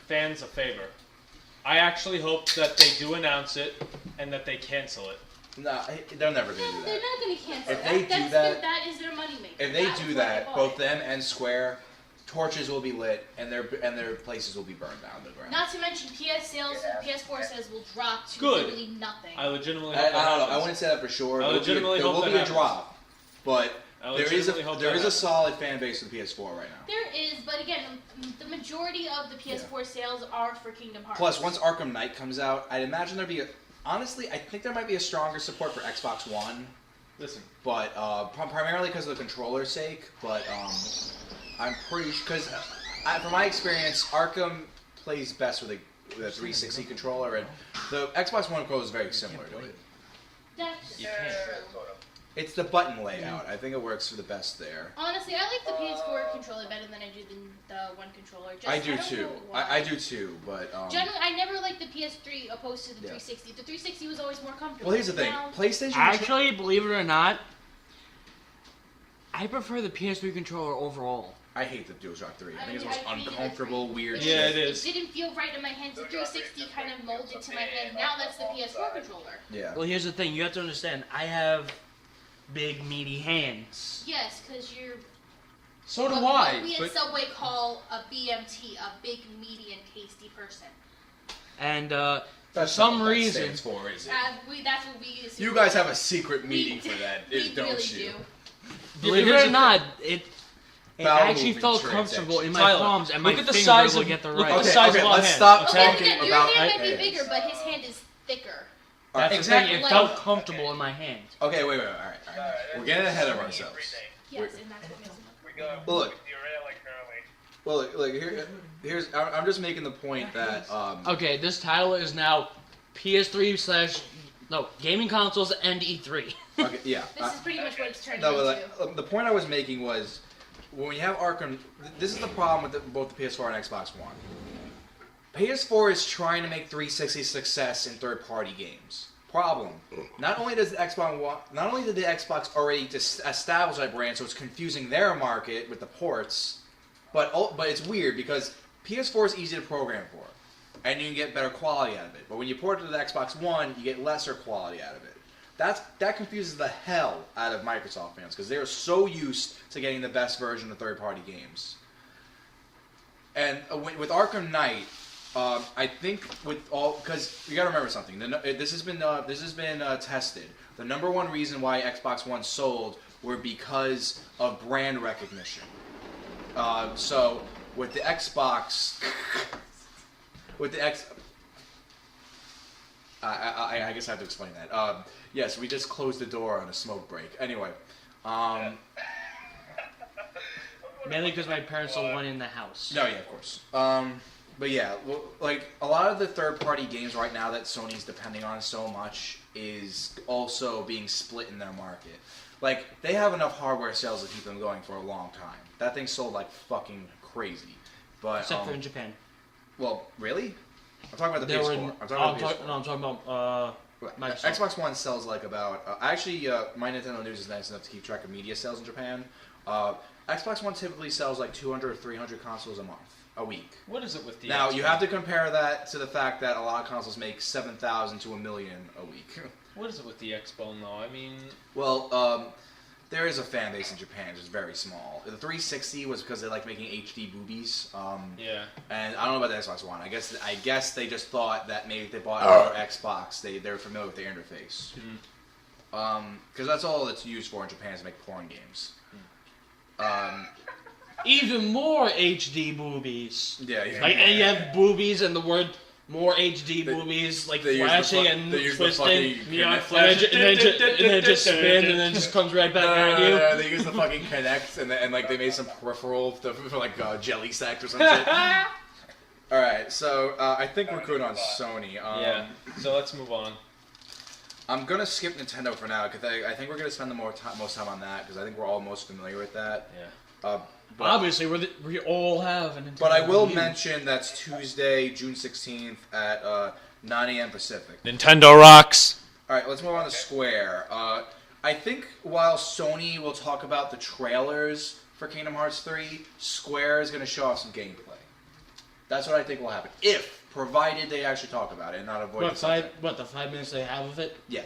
fans a favor. I actually hope that they do announce it and that they cancel it. No, they're never going to do that. They're not going to cancel If they do that, that is their moneymaker. If they do that, both them and Square, torches will be lit and their places will be burned down to the ground. Not to mention PS4 sales will drop to Good. literally nothing. I legitimately I hope that don't know. happens. I wouldn't say that for sure. I legitimately there hope will that be a happens. drop, but there is happens. a solid fan base for the PS4 right now. There is, but again, the majority of the PS4 sales are for Kingdom Hearts. Plus, once Arkham Knight comes out, I'd imagine there'd be honestly, I think there might be a stronger support for Xbox One. Listen, but primarily because of the controller's sake. But I'm pretty because from my experience, Arkham plays best with a 360 controller, and the Xbox One controller is very similar to it. That's true. It's the button layout. I think it works for the best there. Honestly, I like the PS4 controller better than I do the one controller. I do too. I do too, but generally, I never liked the PS3 opposed to the 360. The 360 was always more comfortable. Well, here's the thing: PlayStation. Actually, believe it or not, I prefer the PS3 controller overall. I hate the DualShock 3. I think it's the most uncomfortable, weird shit. Yeah, it is. It didn't feel right in my hands. The 360 kind of molded to my hand. Now that's the PS4 controller. Yeah. Well, here's the thing: you have to understand. I have big, meaty hands. Yes, because you're. So do I. What we at Subway call a BMT, a big, meaty, and tasty person. And for some reason, that's what we assume. You guys have a secret meeting for that, don't really you? Believe it or not, it actually felt comfortable in my palms, and my finger will get the right. Look at the size of our let's hand. stop Okay, talking again, your about hand might be bigger, but his hand is thicker. That's exactly. the thing. It felt comfortable in my hand. Okay, wait. All right. We're getting ahead of ourselves. Yes, and that's what makes it. Well, look. Here's. I'm just making the point that. Okay, this title is now PS3 / gaming consoles and E3. Okay, yeah. This is pretty much what it's turning No, into. but the point I was making was when you have Arkham. This is the problem with both the PS4 and Xbox One. PS4 is trying to make 360 success in third-party games. Problem: not only did the Xbox already establish that brand, so it's confusing their market with the ports, but it's weird because PS4 is easy to program for, and you can get better quality out of it. But when you port it to the Xbox One, you get lesser quality out of it. That confuses the hell out of Microsoft fans because they're so used to getting the best version of third-party games. And with Arkham Knight. I think because you got to remember something. This has been tested. The number one reason why Xbox One sold were because of brand recognition. So with the Xbox, I guess I have to explain that. Yes, we just closed the door on a smoke break. Anyway. Mainly because my parents don't want in the house. No, yeah, of course. But yeah, like a lot of the third-party games right now that Sony's depending on so much is also being split in their market. Like, they have enough hardware sales to keep them going for a long time. That thing sold like fucking crazy. But except for in Japan. Well, really? I'm talking about the PS4. I'm talking about Microsoft. Xbox One sells like about... my Nintendo News is nice enough to keep track of media sales in Japan. Xbox One typically sells like 200 or 300 consoles a week. What is it with the Now, Xbox? you have to compare that to the fact that a lot of consoles make 7,000 to 1 million a week. What is it with the Xbone, though? I mean... Well, there is a fan base in Japan, just very small. The 360 was because they like making HD boobies. Yeah. And I don't know about the Xbox One. I guess they just thought that maybe if they bought another Xbox, they're familiar with the interface. Mm-hmm. Because that's all it's used for in Japan is make porn games. Even more HD boobies. Yeah. Like, and you have boobies and the word more HD boobies, like flashing and twisting. neon And then it just spins and then just comes right back at you. They use the fucking Kinect and like they made some peripheral for like jelly sex or some shit. All right, so I think we're good on Sony. Yeah. So let's move on. I'm gonna skip Nintendo for now because I think we're gonna spend the most time on that because I think we're all most familiar with that. Yeah. But, Obviously, we all have a Nintendo. but I will Wii U. mention that's Tuesday, June 16th at 9 a.m. Pacific. Nintendo rocks. All right, let's move on to Square. I think while Sony will talk about the trailers for Kingdom Hearts 3, Square is going to show off some gameplay. That's what I think will happen, provided they actually talk about it and not avoid the 5 minutes they have of it? Yeah.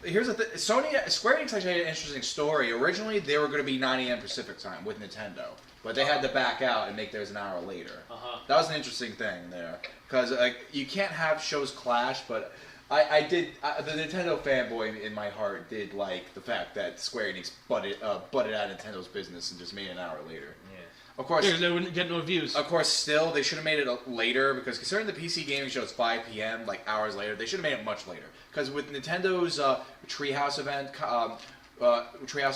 Here's the thing. Square Enix actually had an interesting story. Originally, they were going to be 9 a.m. Pacific time with Nintendo, but they had to back out and make theirs an hour later. That was an interesting thing there, because you can't have shows clash, but the Nintendo fanboy in my heart did like the fact that Square Enix butted out Nintendo's business and just made it an hour later. Of course, they wouldn't get no views. Of course, still, they should have made it later, because considering the PC gaming show is 5 p.m., like hours later, they should have made it much later. Because with Nintendo's Treehouse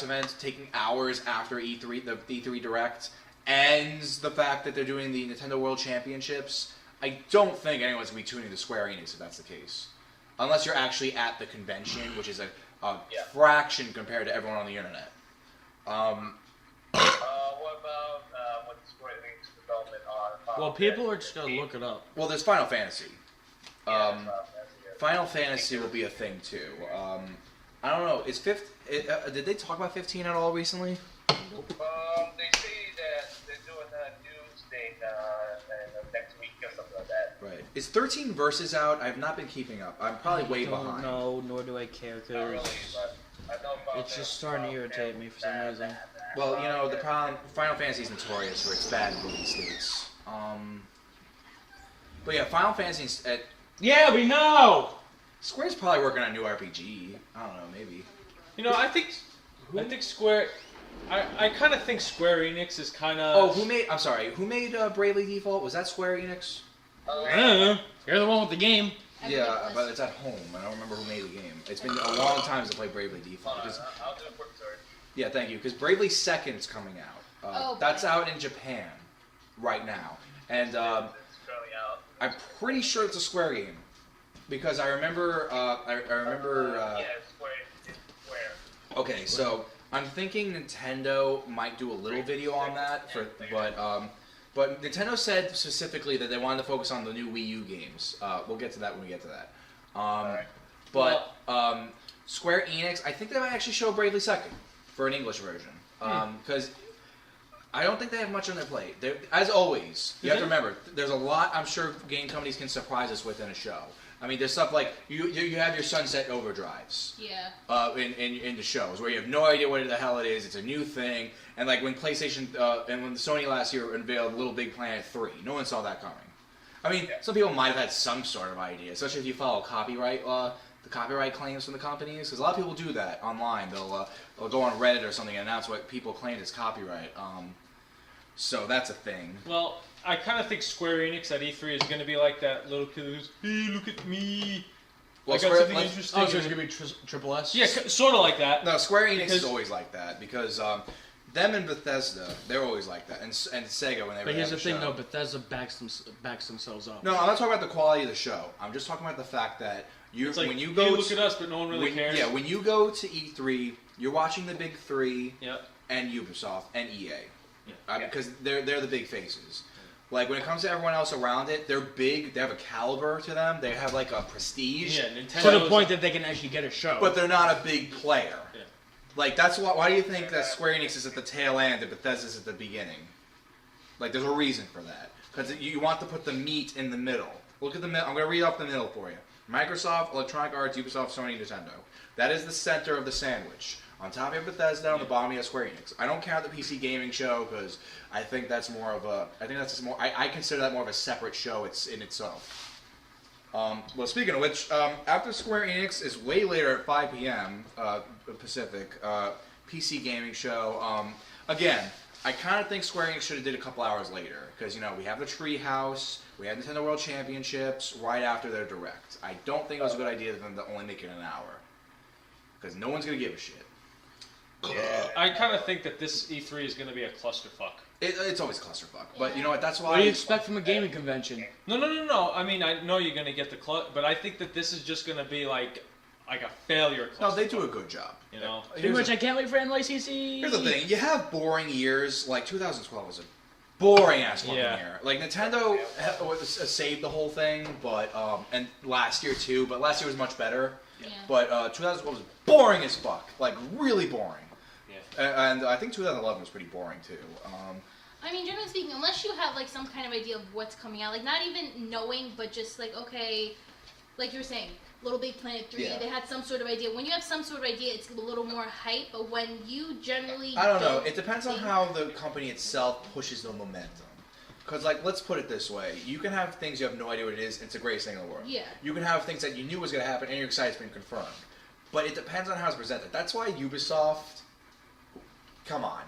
event taking hours after E3, the E3 Direct, and the fact that they're doing the Nintendo World Championships, I don't think anyone's going to be tuning to Square Enix if that's the case. Unless you're actually at the convention, which is a fraction compared to everyone on the internet. What about what Square Enix development on? Well, people are just gonna look it up. Well, there's Final Fantasy. Final Fantasy will be a thing too. I don't know. Did they talk about 15 at all recently? They say that they're doing a news thing next week or something like that. Right. Is 13 Versus out? I've not been keeping up. I'm probably way behind. No, nor do I care, Not really, because but I know about it's just starting to irritate me for some reason. Well, you know, the problem, Final Fantasy is notorious for its bad release dates. But yeah, Final Fantasy at Yeah, we know! Square's probably working on a new RPG. I don't know, maybe. You know, I think Square. I kind of think Square Enix is kind of. Oh, who made Bravely Default? Was that Square Enix? You're the one with the game. Yeah, but it's at home. I don't remember who made the game. It's been a long time since I played Bravely Default. I'll do a quick search. Yeah, thank you. Because Bravely Second's coming out. That's out in Japan right now, and It's currently out. I'm pretty sure it's a Square game because I remember. Yeah, Square. It's Square. Okay, so I'm thinking Nintendo might do a little video on that, but Nintendo said specifically that they wanted to focus on the new Wii U games. We'll get to that when we get to that. But Square Enix, I think they might actually show Bravely Second for an English version. Because I don't think they have much on their plate. As always, you have to remember, there's a lot I'm sure game companies can surprise us with in a show. I mean, there's stuff like, you have your Sunset Overdrives. Yeah. In the shows, where you have no idea what the hell it is. It's a new thing. And like when PlayStation, and when Sony last year unveiled Little Big Planet 3, no one saw that coming. I mean, some people might have had some sort of idea, especially if you follow the copyright claims from the companies, because a lot of people do that online. They'll go on Reddit or something and announce what people claim is copyright. So that's a thing. Well, I kind of think Square Enix at E3 is going to be like that little kid who's, hey, look at me. Well, I got something interesting. Oh, so it's going to be Triple S? Yeah, sort of like that. No, Square Enix is always like that, because them and Bethesda, they're always like that, and Sega when they. But here's the thing, though, Bethesda backs themselves up. No, I'm not talking about the quality of the show. I'm just talking about the fact that when you go, hey, look at us, but no one really cares. Yeah, when you go to E3, you're watching the big three, Yep. and Ubisoft and EA, Yeah. because they're the big faces. Like when it comes to everyone else around it, they're big. They have a caliber to them. They have like a prestige. Yeah, Nintendo. To the point that they can actually get a show. But they're not a big player. Yeah. Like that's why do you think that Square Enix is at the tail end and Bethesda's at the beginning? Like there's a reason for that. Because you want to put the meat in the middle. Look at the middle. I'm going to read off the middle for you. Microsoft, Electronic Arts, Ubisoft, Sony, Nintendo. That is the center of the sandwich. On top you have Bethesda, on the bottom you have Square Enix. I don't count the PC gaming show because I think that's more of a. I consider that more of a separate show. It's in itself. Well, speaking of which, after Square Enix is way later at 5 p.m. Pacific, PC gaming show. Again, I kind of think Square Enix should have did a couple hours later because we have the Treehouse, we had Nintendo World Championships right after their direct. I don't think it was a good idea for them to only make it an hour because no one's gonna give a shit. Yeah. I kind of think that this E3 is going to be a clusterfuck. It's always clusterfuck, but you know what? That's why. What do you expect from a gaming convention? No. I mean, I know you're going to get the but I think that this is just going to be like a failure clusterfuck. No, they do a good job. Pretty much, I can't wait for NYCC. Here's the thing: you have boring years. Like 2012 was a boring ass fucking year. Like Nintendo saved the whole thing, but and last year too. But last year was much better. Yeah. But 2012 was boring as fuck. Like really boring. And I think 2011 was pretty boring too. I mean, generally speaking, unless you have like some kind of idea of what's coming out, like not even knowing, but just like okay, like you were saying, Little Big Planet 3, they had some sort of idea. When you have some sort of idea, it's a little more hype. But when you generally, I don't know. It depends on how the company itself pushes the momentum. Because like, let's put it this way: you can have things you have no idea what it is. It's the greatest thing in the world. Yeah. You can have things that you knew was going to happen and you're excited it's been confirmed. But it depends on how it's presented. That's why Ubisoft. Come on.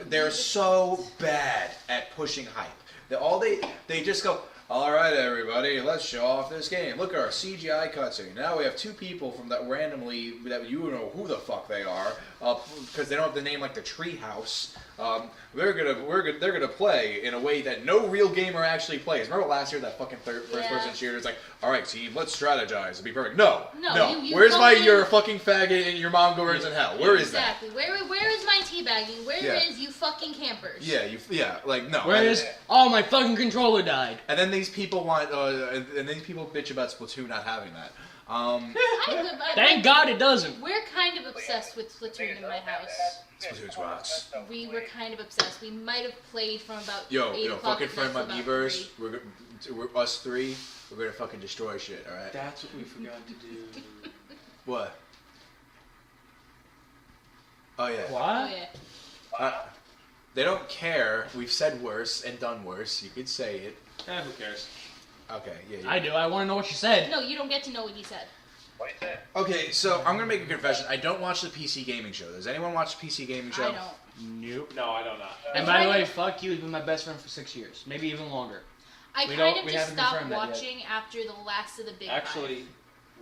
They're so bad at pushing hype. They just go, all right, everybody, let's show off this game. Look at our CGI cutscene. Now we have two people from that randomly that you know who the fuck they are because they don't have the name like the Treehouse. They're gonna play in a way that no real gamer actually plays. Remember last year that fucking first person shooter is like, all right, team, let's strategize. It'll be perfect. No. You Where's you're a fucking faggot and your mom goes in hell? Where is that? Exactly. Where is my teabagging? Where is you fucking campers? Like no. Where is? Oh, my fucking controller died. And then these people want, and these people bitch about Splatoon not having that. Thank God it doesn't. We're kind of obsessed with Splatoon in my house. Splatoon's rocks. We were kind of obsessed. We might have played from about 8 o'clock fucking at friend night my till Beavers. about We're us three. We're gonna fucking destroy shit. All right. That's what we forgot to do. What? Oh yeah. What? 3. Oh yeah. They don't care. We've said worse and done worse. You could say it. Who cares? Okay. Yeah. I do. I want to know what you said. No, you don't get to know what he said. What you said? Okay, so I'm gonna make a confession. I don't watch the PC gaming show. Does anyone watch the PC gaming show? I don't. Nope. No, I don't know. And by the way, fuck you. You've been my best friend for 6 years, maybe even longer. I We kind don't- of we just haven't stopped confirmed that yet. watching after the last of the big Actually, five.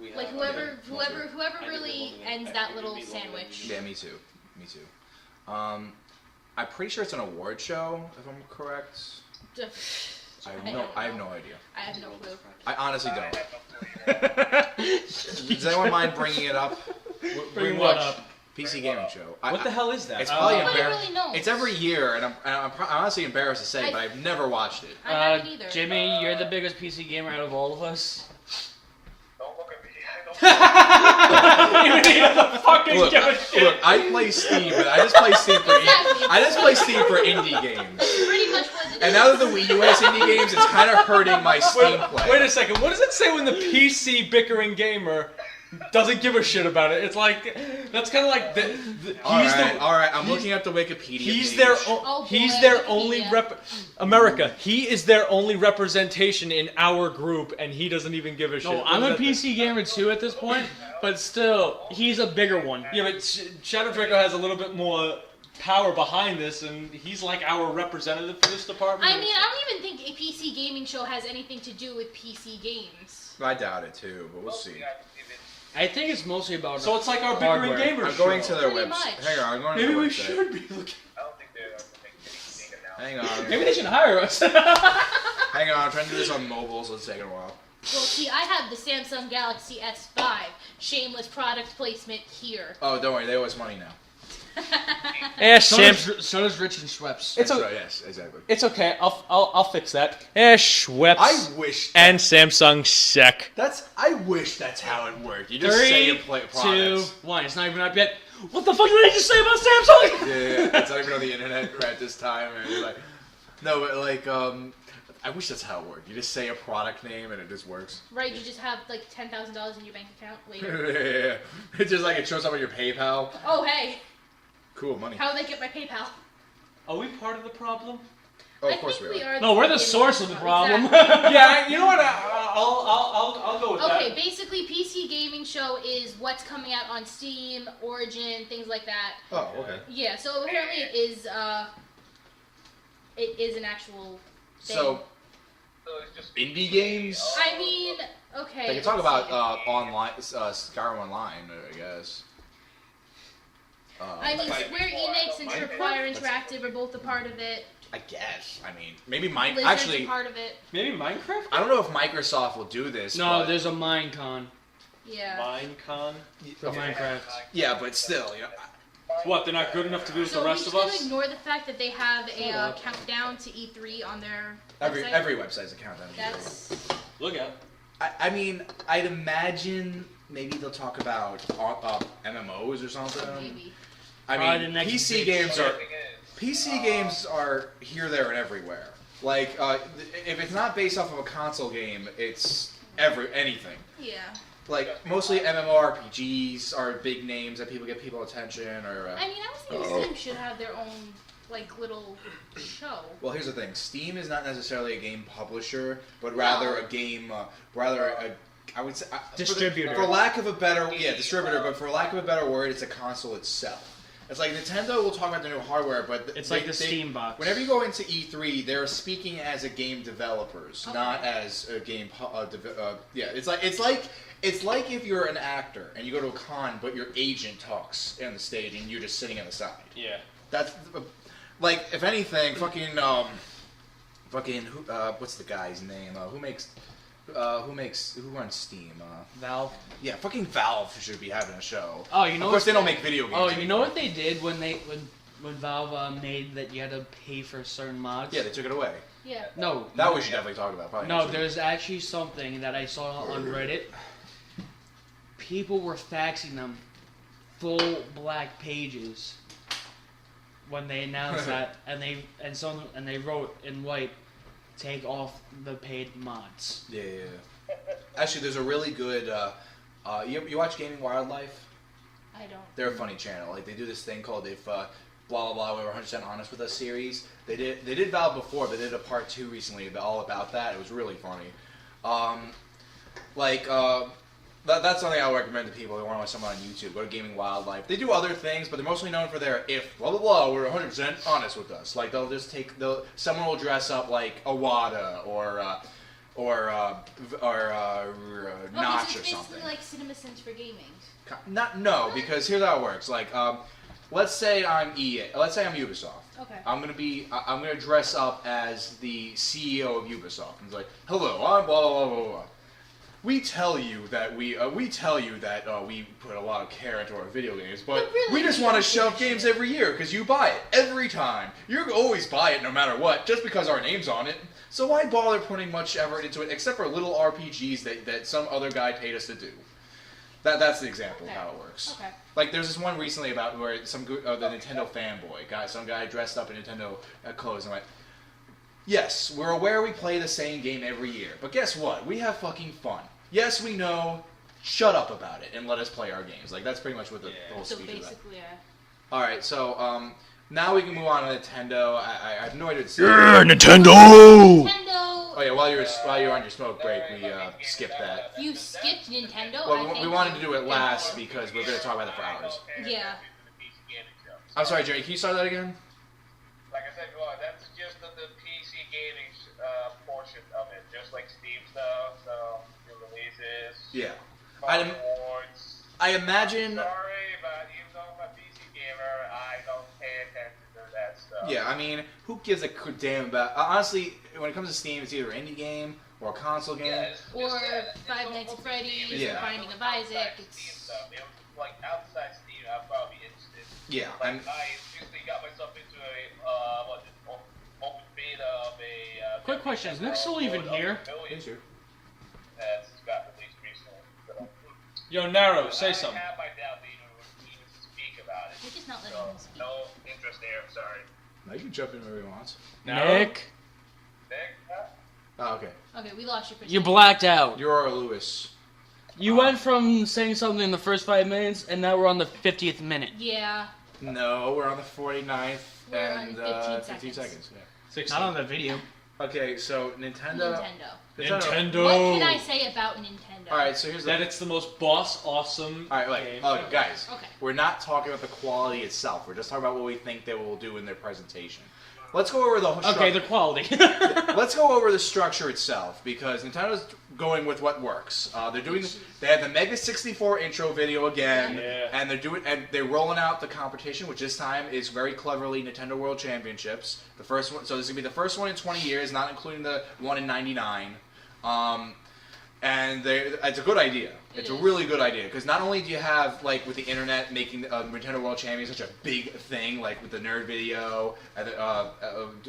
we have. Like whoever I did really longer than- ends I that did little be longer than sandwich. you. Yeah, me too. Me too. I'm pretty sure it's an award show, if I'm correct. I have no idea. I have no clue. I honestly I don't. have no clue either. Does anyone mind bringing it up? Bring what up? PC gaming show. What the hell is that? It's probably Nobody embarrassing. really knows. It's every year, and I'm honestly embarrassed to say, but I've never watched it. I haven't either. Jimmy, you're the biggest PC gamer out of all of us. Don't look at me. I don't He doesn't fucking Look, give a shit. look, I play Steam, but I just play Steam for Exactly. I just play Steam for indie games. Pretty much what it is. And now that the Wii U has indie games, it's kind of hurting my Steam play. Wait a second. What does it say when the PC bickering gamer doesn't give a shit about it? It's like that's kind of like All right. I'm looking at the Wikipedia. He's page. their Oh, he's boy, their Wikipedia. only America. He is their only representation in our group, and he doesn't even give a shit. No, I'm a PC gamer too at this point, but still, he's a bigger one. Yeah, but Shadow Draco has a little bit more power behind this, and he's like our representative for this department. I mean, I don't even think a PC gaming show has anything to do with PC games. I doubt it too, but we'll see. I think it's mostly about. So it's like our bickering hardware. gamers. I'm going to show. their Pretty website. much. Hang on, I'm going to Maybe their we website. should be looking. I don't think they're making anything now. Hang on. Maybe they should hire us. Hang on, I'm trying to do this on mobile, so it's taking a while. Well, see, I have the Samsung Galaxy S5. Shameless product placement here. Oh, don't worry, they owe us money now. So does Rich and Schweppes. It's So, yes, exactly. It's okay. I'll fix that. Schweppes I wish. and Samsung Sec. I wish that's how it worked. You just 3, say you play 2, products. 1. It's not even up yet. What the fuck did I just say about Samsung? Yeah, it's not even on the internet right at this time. And you're like, no, but like, I wish that's how it worked. You just say a product name and it just works. Right, you just have like $10,000 in your bank account later. Yeah. It's just like it shows up on your PayPal. Oh, hey, Cool money. how would they get my PayPal? Are we part of the problem? Oh, I of course think we are. No, we're the beginning source of the problem. Exactly. Yeah, you know what? I'll go with Okay, that. basically, PC Gaming Show is what's coming out on Steam, Origin, things like that. Oh, okay. Yeah, so apparently it is an actual thing. So, So it's just indie games? I mean, okay. They can talk let's about see. online, Skyrim Online, I guess. I mean, Like Square before, Enix and Minecraft? Tripwire Interactive are both a part of it. I guess. I mean, maybe mine. Blizzard's Actually, a part of it. Maybe Minecraft? I don't know if Microsoft will do this. No, but, there's a Minecon Yeah. Minecon? for Minecraft. yeah, but still, What, they're not good enough to do with So the we're rest just of gonna us? ignore the fact that they have Hold a up. countdown to E3 on their every website. website's a countdown. That's Look at. I mean, I'd imagine maybe they'll talk about MMOs or something. maybe. I Probably mean, the next PC big games are thing PC games are here, there, and everywhere. Like, if it's not based off of a console game, it's anything. Yeah. Like, mostly MMORPGs are big names that get people attention, or... I mean, I was thinking Steam should have their own, like, little show. Well, here's the thing. Steam is not necessarily a game publisher, but rather a game... I would say... Distributor. For lack of a better... Yeah, distributor, but for lack of a better word, it's a console itself. It's like Nintendo will talk about their new hardware, but... It's like the Steam box. Whenever you go into E3, they're speaking as a game developers, Okay. not as a game... yeah, it's like if you're an actor and you go to a con, but your agent talks on the stage and you're just sitting on the side. Yeah. That's like, if anything, what's the guy's name? Who runs Steam? Valve. Yeah, fucking Valve should be having a show. Oh, you know. Of course, what they don't make video games. Oh, you know anymore. what they did when Valve made that you had to pay for certain mods? Yeah, they took it away. Yeah. No. That we should definitely talk about. Probably No, next week. there's actually something that I saw on Reddit. People were faxing them full black pages when they announced that, and they wrote in white, "Take off the paid mods." Yeah. Actually, there's a really good. You watch Gaming Wildlife? I don't. They're a funny channel. Like, they do this thing called "If blah blah blah, we were 100% honest with us" series. They did Valve before, but they did a part 2 recently all about that. It was really funny. That's something I would recommend to people who want to watch someone on YouTube. Go to Gaming Wildlife. They do other things, but they're mostly known for their "if blah blah blah, we're 100% honest with us." Like, they'll just someone will dress up like Awada or Notch so or it's something. basically like CinemaSins for gaming. No, because here's how it works. Like, let's say I'm EA. Let's say I'm Ubisoft. Okay. I'm gonna dress up as the CEO of Ubisoft. And it's like, hello, I'm blah blah blah blah blah. We tell you that we put a lot of care into our video games, but really, we just we want to don't shove give a games shit. every year because you buy it every time. You always buy it no matter what, just because our name's on it. So why bother putting much effort into it, except for little RPGs that some other guy paid us to do? That's the example of how it works. Okay. Like, there's this one recently about where the Nintendo fanboy guy, some guy dressed up in Nintendo clothes, and like, yes, we're aware we play the same game every year, but guess what? We have fucking fun. Yes, we know. Shut up about it and let us play our games. Like, that's pretty much what the whole So speech is about. basically, All right, so now we can move on to Nintendo. I have no idea what to say. Nintendo! Nintendo. Oh yeah, while you're on your smoke break, we skipped that. You skipped Nintendo. Well, I we think wanted to do it last because we're going to talk about it for hours. Yeah. I'm sorry, Jerry. Can you start that again? Like I said, well, that's just the PC gaming portion of it, just like Steam stuff, so new releases, Yeah. awards. I imagine. Sorry, but even though I'm a PC gamer, I don't pay attention to that stuff. Yeah, I mean, who gives a damn about? Honestly, when it comes to Steam, it's either an indie game or a console game. Yeah, Or Five Nights at Freddy's, Yeah. Binding of Isaac. Steam It's stuff. It was like outside Steam, I'd probably be interested. Yeah, Like, I recently got myself into open beta of a. Quick question, is Nick still even here? That's got released recently. So. Yo, Naro, But say I something. have my doubt that even speak about it. You're just not letting So, him speak. no interest there, I'm sorry. No, you can jump in wherever you want. Nick, Nick? Huh? Oh, okay. Okay, we lost you for a you second. blacked out. You're Lewis. You went from saying something in the first 5 minutes, and now we're on the 50th minute. Yeah. No, we're on the 49th. We're on and 15 seconds. Yeah. 16. Not on the video. Okay, so Nintendo. Nintendo. What can I say about Nintendo? All right, so here's the. That it's the most awesome All right, game. guys. Okay. We're not talking about the quality itself. We're just talking about what we think they will do in their presentation. Let's go over the Okay, the quality. Let's go over the structure itself because Nintendo's going with what works. They had the Mega 64 intro video again, Yeah. and they're rolling out the competition, which this time is very cleverly Nintendo World Championships. The first one, so this is gonna be the first one in 20 years, not including the one in '99. And it's a good idea. It's a really good idea because not only do you have like with the internet making Nintendo World Champion such a big thing, like with the nerd video, and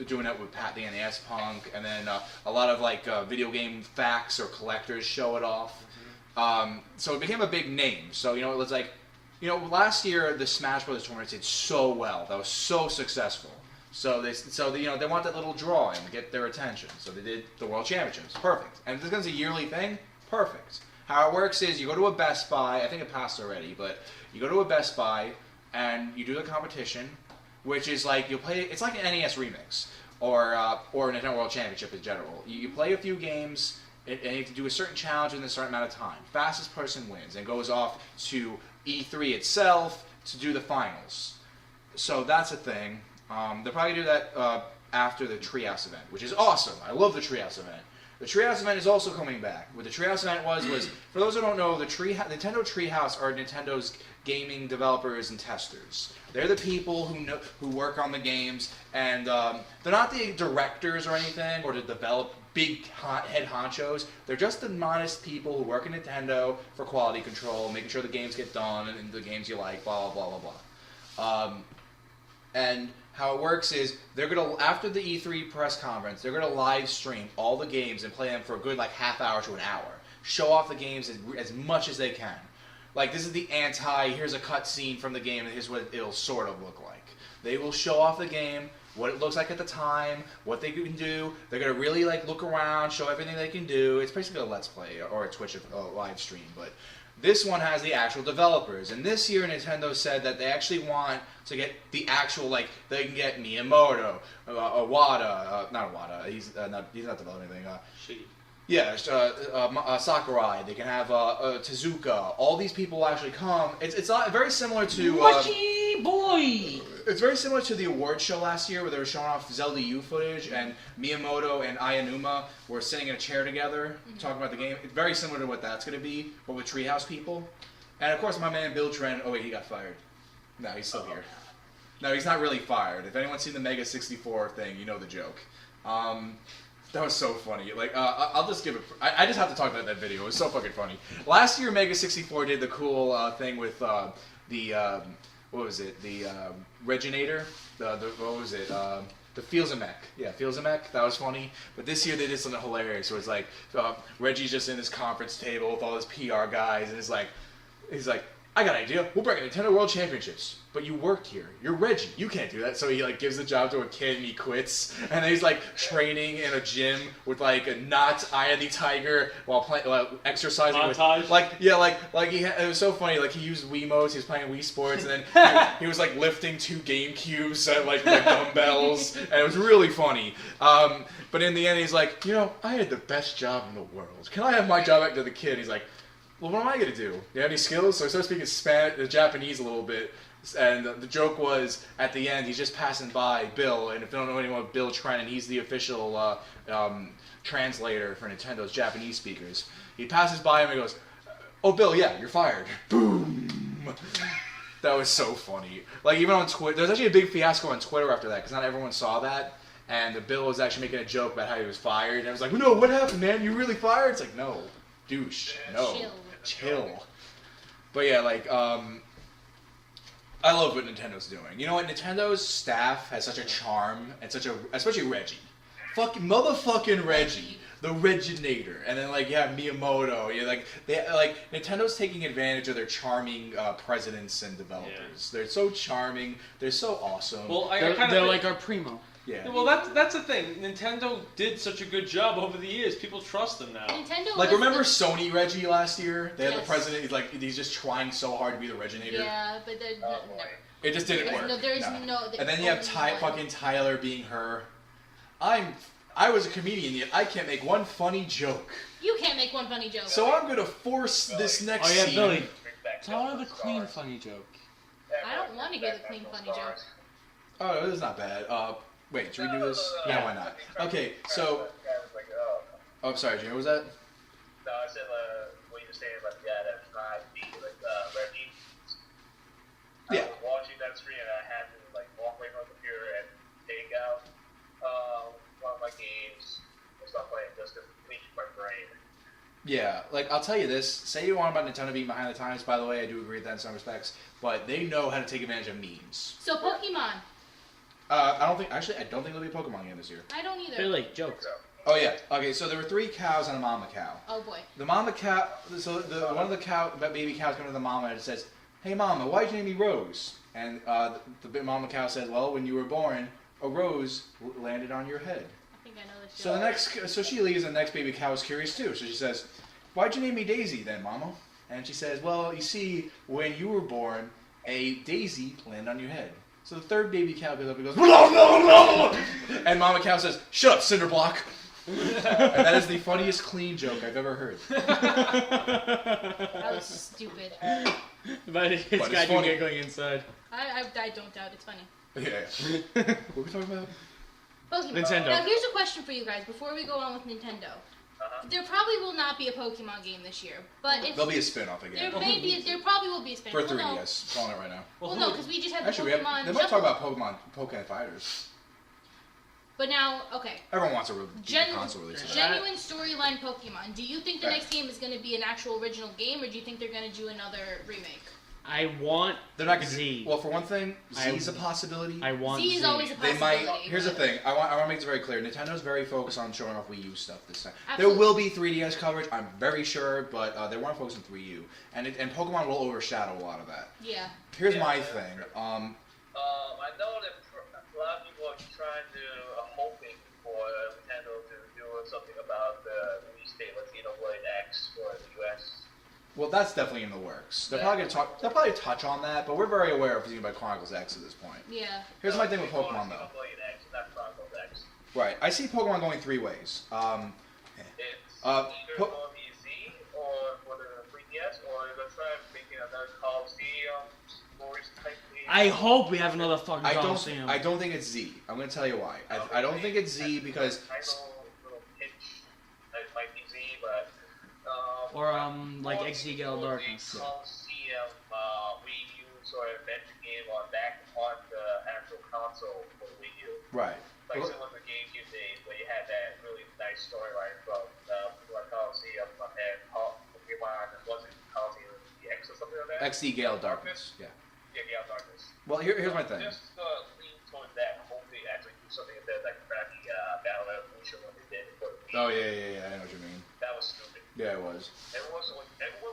doing it with Pat the NES Punk, and then a lot of like video game facts or collectors show it off. So it became a big name. So it was like, last year the Smash Bros. Tournament did so well. That was so successful. So they want that little draw in to get their attention. So they did the World Championships. Perfect. And if this becomes a yearly thing, perfect. How it works is you go to a Best Buy. I think it passed already, but you go to a Best Buy and you do the competition, which is like you'll play. It's like an NES remix or Nintendo World Championship in general. You play a few games and you have to do a certain challenge in a certain amount of time. Fastest person wins and goes off to E3 itself to do the finals. So that's a thing. They'll probably do that after the Treehouse event, which is awesome. I love the Treehouse event. The Treehouse event is also coming back. What the Treehouse event was for those who don't know, the Nintendo Treehouse are Nintendo's gaming developers and testers. They're the people who work on the games, and they're not the directors or anything, or to develop big head honchos. They're just the modest people who work at Nintendo for quality control, making sure the games get done and the games you like, blah blah blah blah blah. And how it works is they're gonna, after the E3 press conference, they're gonna live stream all the games and play them for a good like half hour to an hour. Show off the games as much as they can. Like this is the here's a cutscene from the game and here's what it'll sort of look like. They will show off the game, what it looks like at the time, what they can do. They're gonna really like look around, show everything they can do. It's basically a Let's Play or a Twitch live stream, but this one has the actual developers, and this year Nintendo said that they actually want to get the actual, like, they can get Miyamoto, Iwata, not Iwata, he's not developing anything. Sakurai. They can have Tezuka. All these people will actually come. It's very similar to Lucky boy. It's very similar to the award show last year where they were showing off Zelda U footage and Miyamoto and Aonuma were sitting in a chair together talking about the game. It's very similar to what that's going to be, but with Treehouse people. And of course my man Bill Trent, oh wait, he got fired. No, he's still here. No, he's not really fired. If anyone's seen the Mega 64 thing, you know the joke. That was so funny. Like, I'll just give it. I just have to talk about that video. It was so fucking funny. Last year, Mega 64 did the cool thing with what was it? The Reginator. What was it? The Feels-A-Mech. Yeah, Feels-A-Mech. That was funny. But this year they did something hilarious. Where it's like Reggie's just in this conference table with all his PR guys, and he's like, I got an idea. We'll bring Nintendo World Championships. But you worked here. You're Reggie. You can't do that. So he like gives the job to a kid and he quits. And then he's like training in a gym with like a not Eye of the Tiger while exercising. Montage. It was so funny. Like he used Wiimotes. He was playing Wii Sports, and then he was like lifting 2 GameCubes at like dumbbells, and it was really funny. But in the end, he's like, I had the best job in the world. Can I have my job back to the kid? He's like, well, what am I going to do? You have any skills? So I started speaking Japanese a little bit. And the joke was, at the end, he's just passing by Bill. And if you don't know anyone, Bill Trennan, he's the official translator for Nintendo's Japanese speakers. He passes by him and goes, oh, Bill, yeah, you're fired. Boom. That was so funny. Like, even on Twitter, there was actually a big fiasco on Twitter after that, because not everyone saw that. And the Bill was actually making a joke about how he was fired. And I was like, no, what happened, man? You really fired? It's like, no. Douche. No. Chill. But yeah, like, I love what Nintendo's doing. You know what? Nintendo's staff has such a charm and especially Reggie. Motherfucking Reggie. The Reginator. And then like, yeah, Miyamoto. Yeah, Nintendo's taking advantage of their charming presidents and developers. Yeah. They're so charming. They're so awesome. Well, they're like our primo. Yeah. Well, that's the thing. Nintendo did such a good job over the years. People trust them now. Remember Sony Reggie last year? They had the president. He's just trying so hard to be the Reginator. Yeah, but they're never. It just didn't work. And then you have fucking Tyler being her. I was a comedian, yet I can't make one funny joke. You can't make one funny joke. So I'm gonna force this next scene. Billy. Tell her the clean funny joke. I don't want to hear the clean funny joke. Oh, this is not bad. Wait, should we do this? Yeah, why not? Okay, so. Oh, I'm sorry, Jimmy. What was that? No, I said what you were saying about the guy that tried to be like Reggie. Yeah. I was watching that stream and I had to like walk away from the computer and take out one of my games and stop playing just to clean my brain. Yeah, like I'll tell you this. Say you want about Nintendo being behind the times. By the way, I do agree with that in some respects, but they know how to take advantage of memes. So Pokemon. I don't think there'll be a Pokemon game this year. I don't either. Billy, joke. Oh yeah. Okay, so there were 3 cows and a mama cow. Oh boy. The mama cow. So one of the baby cows comes to the mama and it says, "Hey mama, why'd you name me Rose?" And the big mama cow says, "Well, when you were born, a rose landed on your head." I think I know this. So she leaves, and the next baby cow is curious too. So she says, "Why'd you name me Daisy then, Mama?" And she says, "Well, you see, when you were born, a daisy landed on your head." So the third baby cow goes up and goes, "Blah, blah, blah." And Mama cow says, "Shut up, Cinderblock." And that is the funniest clean joke I've ever heard. That was stupid. But it's got you funny. giggling inside. I don't doubt it's funny. Yeah. What are we talking about? Pokemon. Nintendo. Now here's a question for you guys before we go on with Nintendo. There probably will not be a Pokemon game this year, but if There'll be a spin-off again. there probably will be a spin-off. For Well, no. 3DS. Calling it right now. Well, no, because we just had the Actually, Pokemon. they might talk Shuffle. about Pokemon Fighters. But now, okay. Everyone wants a console release of that. Genuine storyline Pokemon. Do you think the next game is going to be an actual original game, or do you think they're going to do another remake? I want They're not gonna Z. Well, for one thing, Z's a possibility. I want Z is always a They possibility. might. Here's the thing. I want to make this very clear. Nintendo's very focused on showing off Wii U stuff this time. Absolutely. There will be 3DS coverage. I'm very sure, but they want to focus on 3U, and Pokemon will overshadow a lot of that. Yeah. Here's my thing. I know that a lot of people are trying to hoping for Nintendo to do something about the release date, let's see, Blade X for the US. Well, that's definitely in the works. They're probably gonna talk. They'll probably touch on that, but we're very aware of Xenoblade Chronicles X at this point. Yeah. Here's my thing with Pokemon, though. Blade X, not Chronicles X. Right. I see Pokemon going 3 ways. It's either for the Z or for the 3DS, or they're trying to make another Coliseum stories type thing. I hope we have another fucking Coliseum. I don't think it's Z. I'm gonna tell you why. I don't think it's Z because. I know little pitch that might be Z, but. Or like XD Gale Darkness. Coliseum Wii U sort of adventure game on the actual console for the Wii U. Right. Like similar to the GameCube days where you had that really nice storyline from Coliseum and Pokemon, wasn't Coliseum X or something like that? XD Gale Darkness. Yeah. Yeah, Gale Darkness. Well, here's my thing. Just lean towards that. Hopefully, actually do something that like crappy Battle Evolution when they did it for the Wii. Oh yeah. I know what you mean. That was stupid. Yeah, it was. Everyone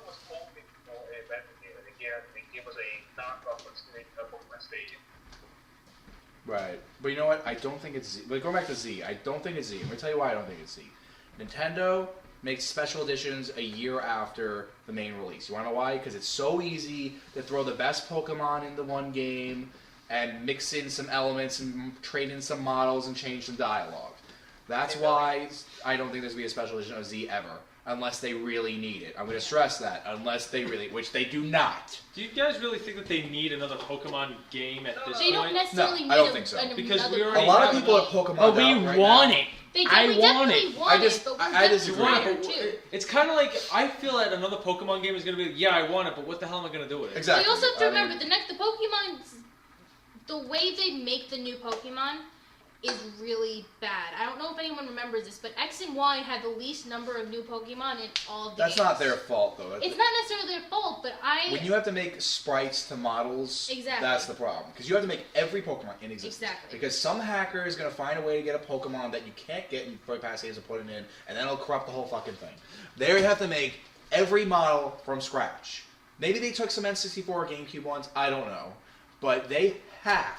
was hoping for a better game, and again, they gave us a knockoff of Pokemon Stadium. Right. But you know what? I don't think it's Z. But going back to Z, I don't think it's Z. I'm going to tell you why I don't think it's Z. Nintendo makes special editions a year after the main release. You want to know why? Because it's so easy to throw the best Pokemon into one game and mix in some elements and trade in some models and change some dialogue. That's why I don't think there's going to be a special edition of Z ever. Unless they really need it. I'm going to stress that. Unless they really, which they do not. Do you guys really think that they need another Pokemon game at this They point? don't necessarily No, I don't need think so. Because another we already A lot of have people at enough. Pokemon. But we out right want now. it. They I we want definitely it. want I just- it, but I we're disagree. definitely prior too. It's kind of like, I feel that another Pokemon game is going to be, yeah, I want it, but what the hell am I going to do with it? Exactly. But you also have to I remember mean, the Pokemon, the way they make the new Pokemon is really bad. I don't know if anyone remembers this, but X and Y had the least number of new Pokemon in all of the That's games. not their fault, though. It's not necessarily their fault, but When you have to make sprites to models, Exactly. that's the problem. Because you have to make every Pokemon in existence. Exactly. Because some hacker is going to find a way to get a Pokemon that you can't get and you pass saves and put it in, and then it'll corrupt the whole fucking thing. They have to make every model from scratch. Maybe they took some N64 or GameCube ones, I don't know. But they have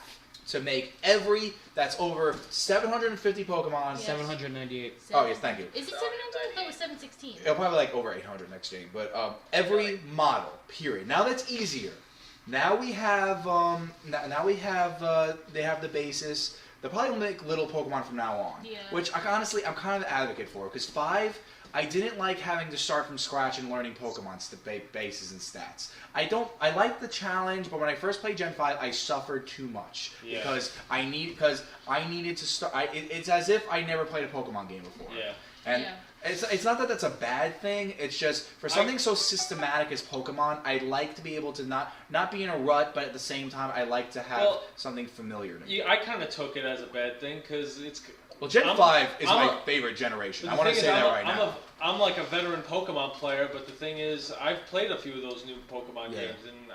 to make every, that's over 750 Pokemon. Yes. 798. Oh, yes, thank you. Is it 700? I thought it was 716. It'll probably like over 800 next game, but every model, period. Now that's easier. Now we have they have the basis. They'll probably make little Pokemon from now on. Yeah. Which I'm kind of the advocate for, because 5, I didn't like having to start from scratch and learning Pokemon's bases and stats. I like the challenge, but when I first played Gen 5, I suffered too much because I needed to start. It's as if I never played a Pokemon game before. Yeah. And it's not that that's a bad thing. It's just for something so systematic as Pokemon, I like to be able to not be in a rut, but at the same time, I like to have something familiar to me. I kind of took it as a bad thing because it's. Well, Gen 5 is my favorite generation. I want to say that right now. I'm like a veteran Pokemon player, but the thing is, I've played a few of those new Pokemon games, and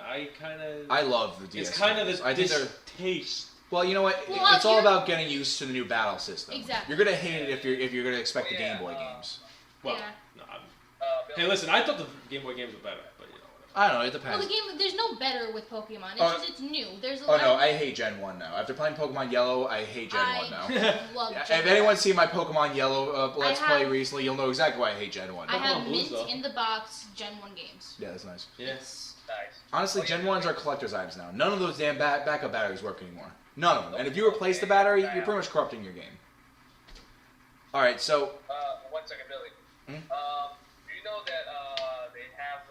I love the DS. It's kind of I think distaste. Well, you know what? It's all about getting used to the new battle system. Exactly. You're gonna hate it if you're gonna expect the Game Boy games. Well, no, hey, listen, I thought the Game Boy games were better, but you know. I don't know. It depends. Well, the game, there's no better with Pokemon. It's just it's new. There's a Oh lot no, of, I hate Gen 1 now. After playing Pokemon Yellow, I hate Gen 1 now. love If Gen 1. anyone's seen my Pokemon Yellow Let's Play recently, you'll know exactly why I hate Gen 1. I have Pokemon Blue's, mint though. in the box Gen 1 games. Yeah, that's nice. Yes. Nice. Honestly, Gen 1s are collector's items now. None of those damn backup batteries work anymore. None of them. And if you replace the battery, you're pretty much corrupting your game. Alright, so... 1 second, Billy. Hmm? Do you know that they have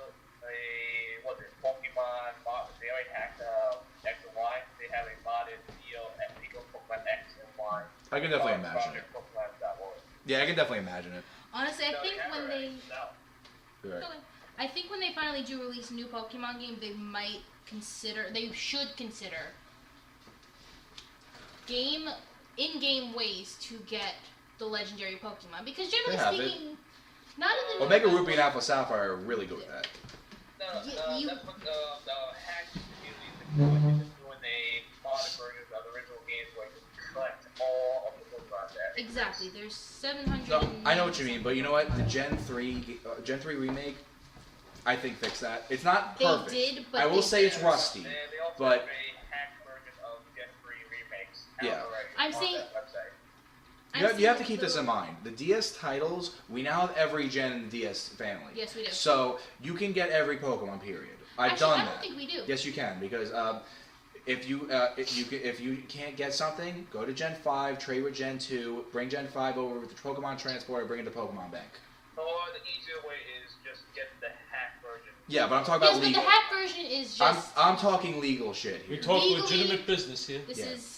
Pokemon mod? They already hacked X and Y. They have a modded Eco Pokemon X and Y. I can definitely imagine it. Pokemon.org. Yeah, I can definitely imagine it. Honestly, I think have when it they already. No. You're right. Okay. I think when they finally do release a new Pokemon game, they might consider, they should consider in-game ways to get the legendary Pokemon. Because generally They have speaking, not in the Omega Ruby and Alpha Sapphire are really good at that. No, You- that's what the hack community is doing. Just doing a modded version of the original games where you can collect all of the Pokemon there. exactly. There's 700. No, I know what you mean, but you know what? The Gen 3 remake, I think fixed that. It's not They perfect. did, but I will they say it's did. rusty, And they also but have a hacked version of Gen 3 remakes. Yeah. I'm on saying- that website. you have to keep this in mind. The DS titles, we now have every gen in the DS family. Yes, we do. So you can get every Pokemon. Period. I've Actually, done I that. don't think we do. Yes, you can, because if you can't get something, go to Gen 5, trade with Gen 2, bring Gen 5 over with the Pokemon Transporter, bring it to Pokemon Bank. Or the easier way is just get the hacked version. Yeah, but I'm talking Yes, about but legal. the hack version is just. I'm talking legal shit We here. talk Legally- legitimate business here. This Yeah. is.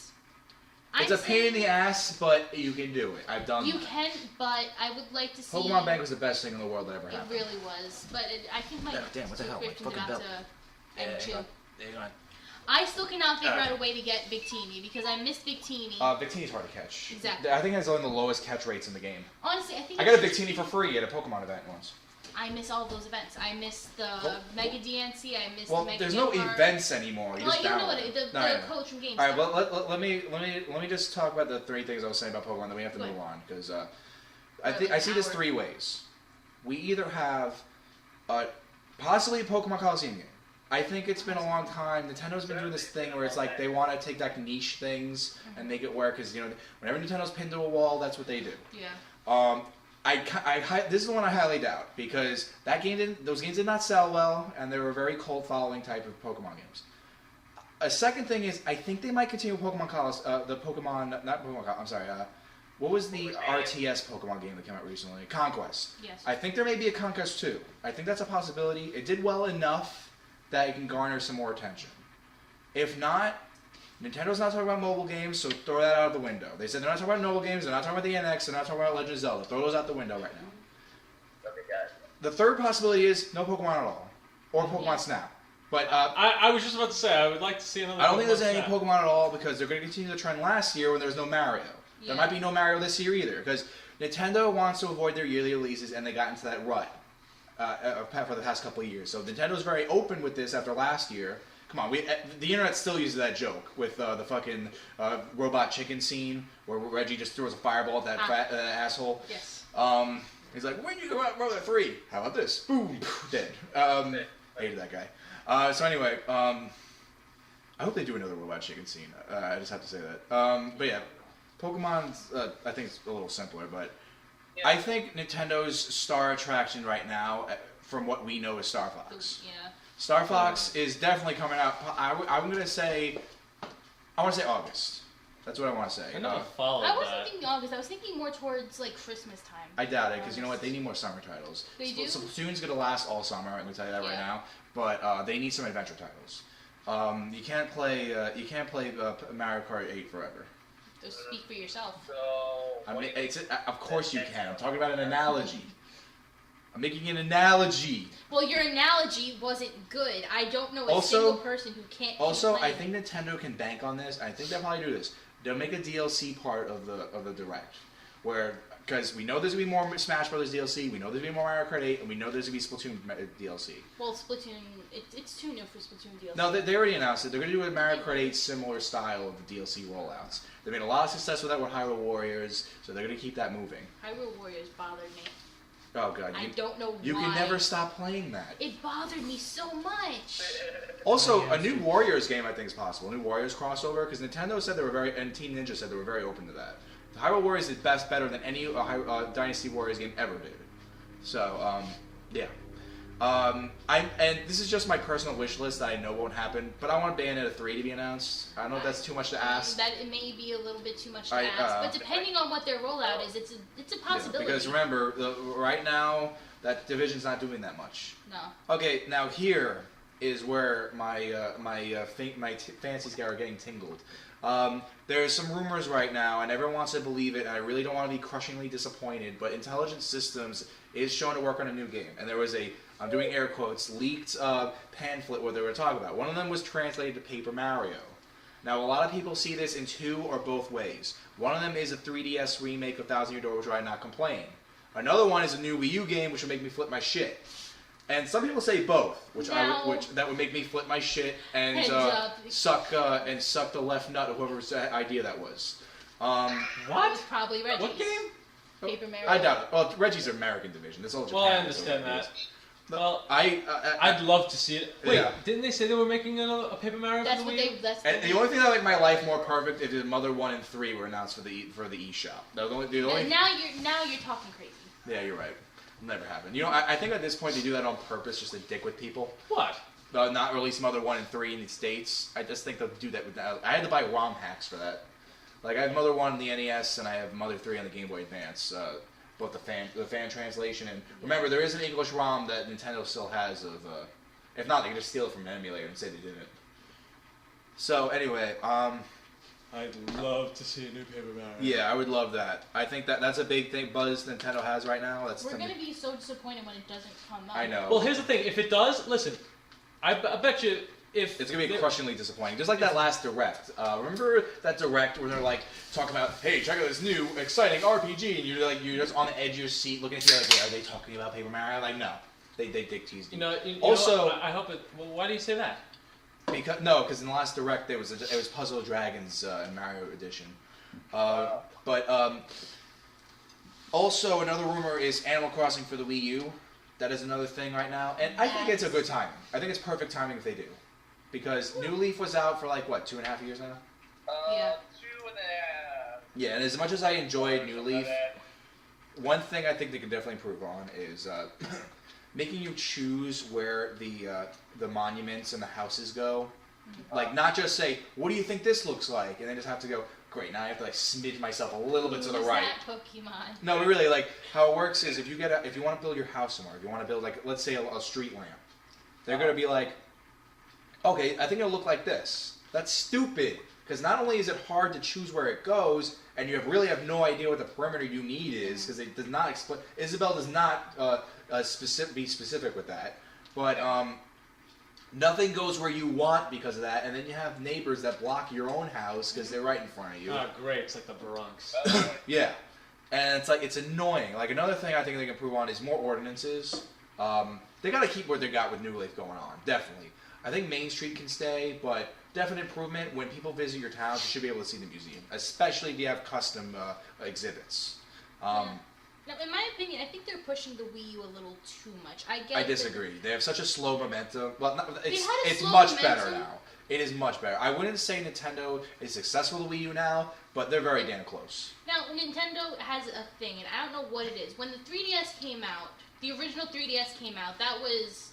It's a pain in the ass, but you can do it. I've done You that. can, but I would like to see. Pokemon Bank was the best thing in the world that ever It happened. really was, but I think my Damn, what the hell? My subscription's fucking about belt. to end too. Hang on. I still cannot figure out a way to get Victini because I missed Victini. Victini's hard to catch. Exactly. I think it has one of the lowest catch rates in the game. Honestly, I think I got a it's just- Victini for free at a Pokemon event once. I miss all of those events. I miss the Well- Mega DNC. I miss Well, the Mega there's no Card. events anymore. You Well, just you know download what? it. The No, yeah. coach from GameStop. All right, well, let me just talk about the 3 things I was saying about Pokemon. Then we have to Go move on because We're I see this hour. 3 ways. We either have possibly a Pokemon Coliseum game. I think it's been a long time. Nintendo's been doing this thing where it's like they want to take like niche things and make it work because whenever Nintendo's pinned to a wall, that's what they do. Yeah. This is the one I highly doubt because those games did not sell well, and they were a very cult following type of Pokemon games. A second thing is I think they might continue Pokemon what was the RTS Pokemon game that came out recently? Conquest. Yes. I think there may be a Conquest 2. I think that's a possibility. It did well enough that it can garner some more attention. If not, Nintendo's not talking about mobile games, so throw that out of the window. They said they're not talking about mobile games, they're not talking about the NX, they're not talking about Legend of Zelda. Throw those out the window right now. Okay, guys. The third possibility is no Pokemon at all. Or Pokemon Snap. But I was just about to say I would like to see another. I don't think there's Pokemon any Snap. Pokemon at all because they're going to continue the trend last year when there was no Mario. There Yeah. might be no Mario this year either because Nintendo wants to avoid their yearly releases and they got into that rut for the past couple of years. So Nintendo's very open with this after last year. Come on, the internet still uses that joke with the fucking robot chicken scene where Reggie just throws a fireball at that fat asshole. Yes. He's like, when you go out Brother 3, how about this? Boom, dead. Hated that guy. So anyway, I hope they do another robot chicken scene. I just have to say that. But yeah, Pokemon, I think it's a little simpler, but Yeah. I think Nintendo's star attraction right now, from what we know, is Star Fox. Yeah. Star Fox is definitely coming out. I'm gonna say, I want to say August. That's what I want to say. I never followed I wasn't that. thinking August. I was thinking more towards like Christmas time. I doubt it because you know what? They need more summer titles. They do? Splatoon's gonna last all summer. I'm gonna tell you that right Yeah. now. But they need some adventure titles. You can't play Mario Kart 8 forever. Just speak for yourself. So, I what mean, do you- of course you can. I'm talking about an analogy. I'm making an analogy. Well, your analogy wasn't good. I don't know a Also- single person who can't. keep Also, I playing. think Nintendo can bank on this. I think they'll probably do this. They'll make a DLC part of the Direct, because we know there's gonna be more Smash Brothers DLC, we know there's gonna be more Mario Kart 8, and we know there's gonna be Splatoon DLC. Well, Splatoon, it's too new for Splatoon DLC. No, they already announced it. They're gonna do a Mario Kart 8 similar style of the DLC rollouts. They made a lot of success with that with Hyrule Warriors, so they're gonna keep that moving. Hyrule Warriors bothered me. Oh god, I don't know you why. can never stop playing that. It bothered me so much. Also, a new Warriors game I think is possible. A new Warriors crossover, because Nintendo said they were and Team Ninja said they were very open to that. The Hyrule Warriors is better than any Dynasty Warriors game ever did. So, yeah. And this is just my personal wish list that I know won't happen, but I want Bayonetta 3 to be announced. I don't know if that's too much to ask. That it may be a little bit too much to I, ask, but depending on what their rollout is, it's a Yeah, possibility. because remember, right now, that division's not doing that much. No. Okay, now here is where my fancies are getting tingled. There's some rumors right now, and everyone wants to believe it, and I really don't want to be crushingly disappointed, but Intelligent Systems is shown to work on a new game. And there was a, I'm doing air quotes, leaked pamphlet where they were talking about. One of them was translated to Paper Mario. Now, a lot of people see this in two or both ways. One of them is a 3DS remake of Thousand Year Door, which I not complain. Another one is a new Wii U game, which will make me flip my shit. And some people say both, which that would make me flip my shit and suck the left nut of whoever's idea that was. It was probably Reggie's. What game? Paper Mario. I doubt it. Well, Reggie's an American division. It's all Japan. Well, I so understand it that. is. Well, I'd love to see it. Wait, Yeah. didn't they say they were making a Paper Mario That's for the what Wii U? they. That's and the only thing that make my life more perfect is if Mother 1 and 3 were announced for the eShop. The only Now you're talking crazy. Yeah, you're right. It'll never happen. You know, I think at this point they do that on purpose just to dick with people. What? Not release Mother 1 and 3 in the States. I just think they'll do that with that. I had to buy ROM hacks for that. Like, I have Mother 1 on the NES, and I have Mother 3 on the Game Boy Advance. Both the fan translation, and remember, there is an English ROM that Nintendo still has of, if not, they can just steal it from an emulator and say they didn't. So, anyway, I'd love to see a new Paper Mario. yeah, I would love that. I think that's a big thing buzz Nintendo has right now. We're gonna be so disappointed when it doesn't come out. I know. Well, here's the thing. If it does, listen, I bet you if It's gonna be there- crushingly disappointing. Just like that last Direct. Remember that Direct where they're like talking about, hey, check out this new exciting RPG, and you're just on the edge of your seat looking at you like, yeah, are they talking about Paper Mario? Like, no, they dick teased you. Also- I hope it. Well, why do you say that? Because in the last Direct it was Puzzle of Dragons in Mario Edition. Also another rumor is Animal Crossing for the Wii U. That is another thing right now, and I think it's a good timing. I think it's perfect timing if they do, because New Leaf was out for like what 2.5 years now. Yeah. 2.5. Yeah, and as much as I enjoyed New Leaf, one thing I think they can definitely improve on is making you choose where the monuments and the houses go. Like, not just say, what do you think this looks like? And then just have to go, great, now I have to like smidge myself a little bit to the Who's right. that Pokemon? No, but really, like, how it works is if you want to build your house somewhere, if you want to build, like, let's say a street lamp, they're going to be like, okay, I think it'll look like this. That's stupid. Because not only is it hard to choose where it goes, and you really have no idea what the perimeter you need is, because it does not explain. Isabelle does not be specific with that. But nothing goes where you want because of that, and then you have neighbors that block your own house because they're right in front of you. Oh, great! It's like the Bronx. Yeah, and it's annoying. Like, another thing I think they can improve on is more ordinances. They got to keep what they got with New Leaf going on, definitely. I think Main Street can stay, but definite improvement. When people visit your towns, you should be able to see the museum, especially if you have custom exhibits. Now, in my opinion, I think they're pushing the Wii U a little too much. I disagree. They have such a slow momentum. Well, it's slow much momentum. better now. It is much better. I wouldn't say Nintendo is successful with the Wii U now, but they're very damn close. Now, Nintendo has a thing, and I don't know what it is. When the 3DS came out, the original 3DS came out, that was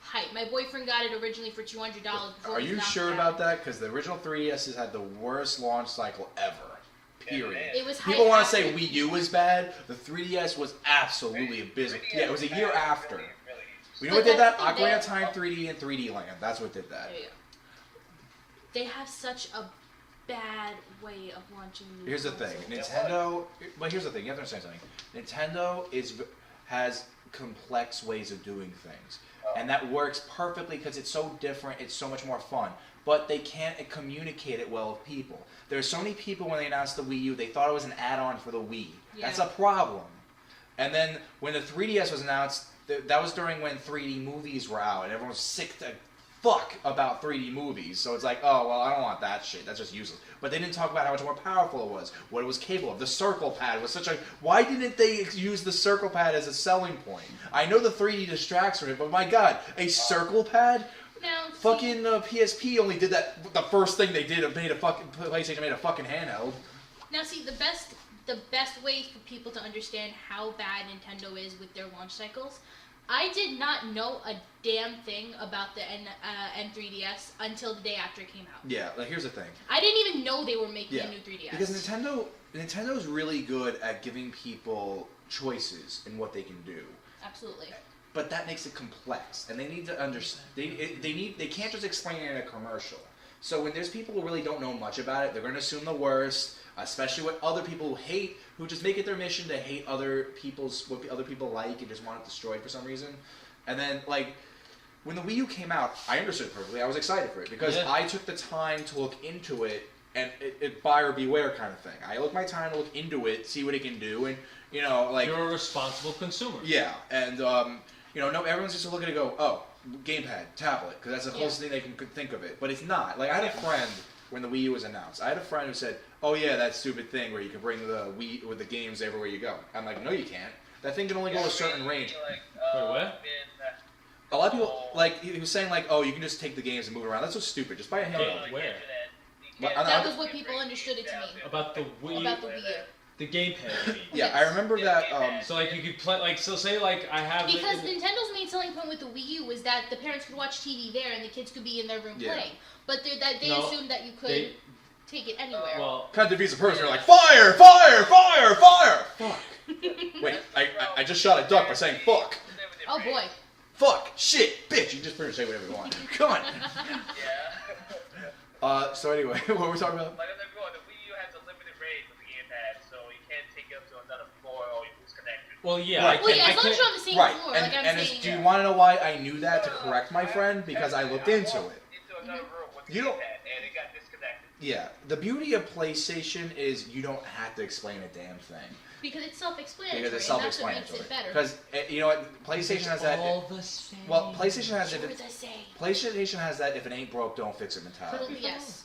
hype. My boyfriend got it originally for $200. Are you sure about that? Because the original 3DSs had the worst launch cycle ever. Period. It was People hype want to after. say Wii U was bad. The 3DS was absolutely abysmal. Yeah, it was a year after. We know what did that? But that's the thing, Ocarina of Time 3D and 3D Land. That's what did that. There you go. They have such a bad way of launching new Here's the thing, consoles. Nintendo. But here's the thing, you have to understand something. Nintendo has complex ways of doing things, and that works perfectly because it's so different. It's so much more fun. But they can't communicate it well with people. There's so many people when they announced the Wii U, they thought it was an add-on for the Wii. Yeah. That's a problem. And then when the 3DS was announced, that was during when 3D movies were out, and everyone was sick to fuck about 3D movies. So it's like, oh, well, I don't want that shit. That's just useless. But they didn't talk about how much more powerful it was, what it was capable of. The circle pad was such a... Why didn't they use the circle pad as a selling point? I know the 3D distracts from it, but my god, a circle pad? Now, see, Fucking PSP only did that. The first thing they did, PlayStation made a fucking handheld. Now, see, the best way for people to understand how bad Nintendo is with their launch cycles, I did not know a damn thing about the N3DS until the day after it came out. Yeah, like here's the thing. I didn't even know they were making a new 3DS. Because Nintendo's really good at giving people choices in what they can do. Absolutely. But that makes it complex, and they need to understand. They can't just explain it in a commercial. So when there's people who really don't know much about it, they're going to assume the worst, especially what other people who just make it their mission to hate what other people like and just want it destroyed for some reason. And then like when the Wii U came out, I understood it perfectly. I was excited for it because I took the time to look into it, and it buyer beware kind of thing. I took my time to look into it, see what it can do, and like You're a responsible consumer. yeah, and no, everyone's just looking to go, oh, gamepad, tablet, because that's the closest thing they can think of it. But it's not. Like, I had a friend, when the Wii U was announced, I had a friend who said, oh yeah, that stupid thing where you can bring the Wii with the games everywhere you go. I'm like, no you can't. That thing can only go a certain range. Wait, what? A lot of people, like, he was saying like, oh, you can just take the games and move it around. That's so stupid. Just buy a handheld. Where? That was what people understood it to mean. About the Wii, About the Wii U. the gamepad. You mean. Yeah, I remember that, So like you could play like say like I have Because Nintendo's main selling point with the Wii U was that the parents could watch TV there and the kids could be in their room playing. But they assumed that you could take it anywhere. well kind of defeats the purpose. You're like, fire, fire, fire, fire! Fuck. Wait, I just shot a duck by saying fuck. Oh boy. Fuck, shit, bitch. You just pretty much say whatever you want. Come on. Yeah. So anyway, what were we talking about? Like I said before, the Wii U has a limited range with the gamepad, so you can't take it up to another floor or you lose connection. well yeah. Right. Well, yeah, I as long as can't- you're on the same Right, floor, and, like I'm and saying. do you want to know why I knew that to correct my friend? Because I looked into it. Into another room with the You don't- gamepad, and it got disconnected. Yeah, the beauty of PlayStation is you don't have to explain a damn thing. Because it's self-explanatory. Because it's and that's what makes self-explanatory. it better. Because you know what, PlayStation has that. all the same. Well, PlayStation has Sure it. the same. PlayStation has that. If it ain't broke, don't fix it mentality. Totally yes.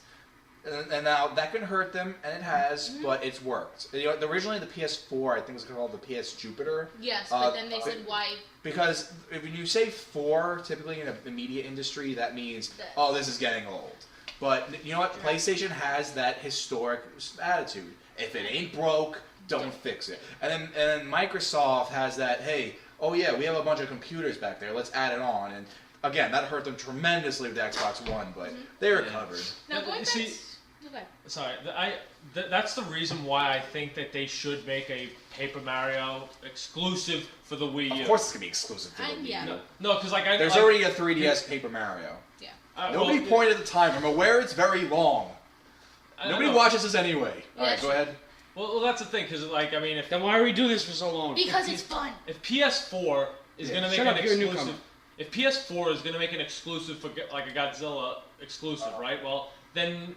And now that can hurt them, and it has, but it's worked. Originally the PS4, I think it was called the PS Jupiter. Yes, but then they said why. Because if you say 4, typically in the media industry, that means, oh, this is getting old. But you know what? PlayStation has that historic attitude. If it ain't broke, don't fix it. And then Microsoft has that, hey, oh yeah, we have a bunch of computers back there, let's add it on. And again, that hurt them tremendously with the Xbox One, but they recovered. Now going back. See- Okay. Sorry, that's the reason why I think that they should make a Paper Mario exclusive for the Wii U. Of course it's going to be exclusive to the Wii U. Yeah. No, because like There's already a 3DS Paper Mario. Yeah. Nobody pointed at the time. I'm aware it's very long. Nobody watches this anyway. Yeah, Alright, go ahead. Well, that's the thing, because like I mean, if Then why are we doing this for so long? Because it's fun. if PS4 is Yeah. gonna make Shut an up, you're a exclusive, newcomer. if PS4 is gonna make an exclusive for like a Godzilla exclusive, right? Well, then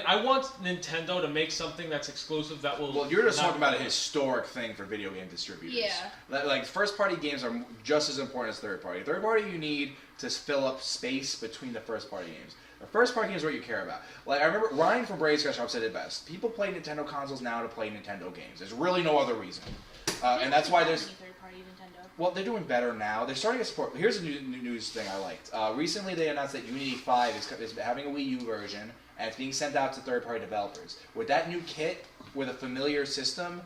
I want Nintendo to make something that's exclusive that will. Well, you're just not- talking about a historic thing for video game distributors. Yeah. Like first-party games are just as important as third-party. Third-party you need to fill up space between the first-party games. The first-party games is what you care about. Like I remember Ryan from Braves Shop said it best. People play Nintendo consoles now to play Nintendo games. There's really no other reason. And that's why there's. Third-party Nintendo. Well, they're doing better now. They're starting to support. Here's a new news thing I liked. Recently, they announced that Unity 5 is having a Wii U version, and it's being sent out to third-party developers. With that new kit, with a familiar system,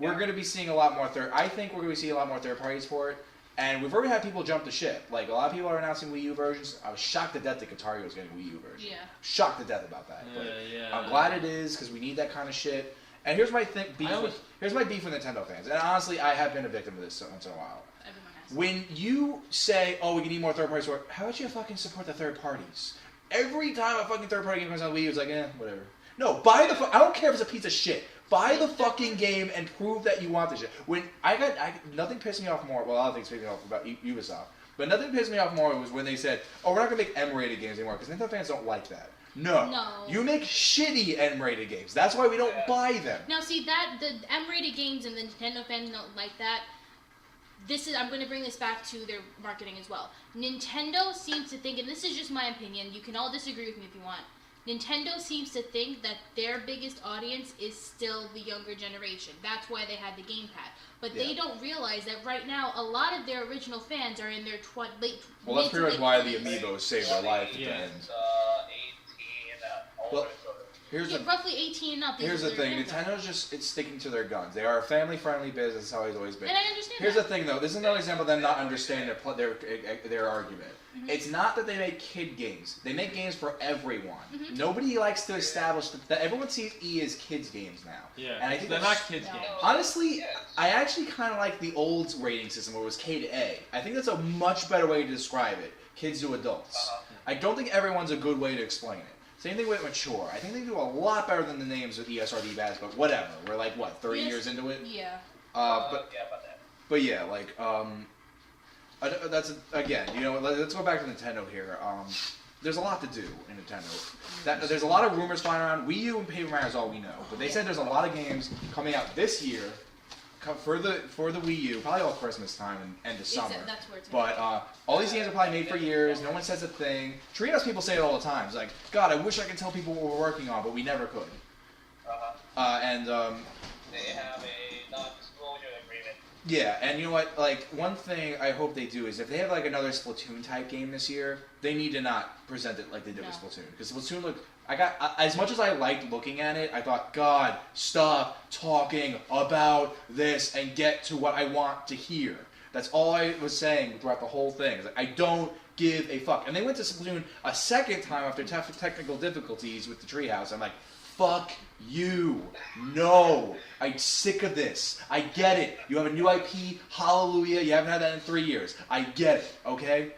we're going to be seeing a lot more I think we're going to be seeing a lot more third parties for it. And we've already had people jump the ship. Like, a lot of people are announcing Wii U versions. I was shocked to death that Guitar Hero was getting a Wii U version. Yeah. Shocked to death about that. But Yeah. I'm glad it is, because we need that kind of shit. And here's my here's my beef with Nintendo fans. And honestly, I have been a victim of this once in a while. Everyone has. When you say, oh, we need more third-party support, how about you fucking support the third parties? Every time a fucking third-party game comes on Wii U, it's like, whatever. No, buy the I don't care if it's a piece of shit. Buy the fucking game and prove that you want this shit. When nothing pissed me off more. Well, a lot of things pissed me off about Ubisoft, but nothing pissed me off more was when they said, "Oh, we're not gonna make M-rated games anymore," because Nintendo fans don't like that. No, you make shitty M-rated games. That's why we don't buy them. Now, see that the M-rated games and the Nintendo fans don't like that. I'm going to bring this back to their marketing as well. Nintendo seems to think, and this is just my opinion. You can all disagree with me if you want. Nintendo seems to think that their biggest audience is still the younger generation. That's why they had the gamepad. But they don't realize that right now, a lot of their original fans are in their late. Well, that's pretty much why the Amiibos saved their life at the end. 18 Well, here's roughly 18 and up. Here's the thing. Nintendo's it's sticking to their guns. They are a family-friendly business. That's how it's always been. And I understand Here's that. the thing, though. This is another example of them not understanding their argument. Mm-hmm. It's not that they make kid games. They make games for everyone. Mm-hmm. Nobody likes to establish that everyone sees E as kids games now. Yeah, and I think they're not kids No. games. Honestly, I actually kind of like the old rating system where it was K to A. I think that's a much better way to describe it. Kids to adults. I don't think everyone's a good way to explain it. Same thing with mature. I think they do a lot better than the names with ESRD badge, but whatever. We're like, what, 30 years into it? Yeah. about that. But yeah, like, that's, again, let's go back to Nintendo here. There's a lot to do in Nintendo. There's a lot of rumors flying around. Wii U and Paper Mario is all we know. But they said there's a lot of games coming out this year for the Wii U, probably all Christmas time and end of summer. That's where it's But all these games are probably made for years. No one says a thing. Treehouse people say it all the time. It's like, God, I wish I could tell people what we're working on, but we never could. They have a non-disclosure agreement. Yeah, and you know what? Like, one thing I hope they do is if they have like another Splatoon type game this year, they need to not present it like they did with Splatoon. Because Splatoon looked, as much as I liked looking at it, I thought, God, stop talking about this and get to what I want to hear. That's all I was saying throughout the whole thing. It's like, I don't give a fuck. And they went to Splatoon a second time after technical difficulties with the treehouse. I'm like, fuck you. No. I'm sick of this. I get it. You have a new IP. Hallelujah. You haven't had that in 3 years. I get it. Okay?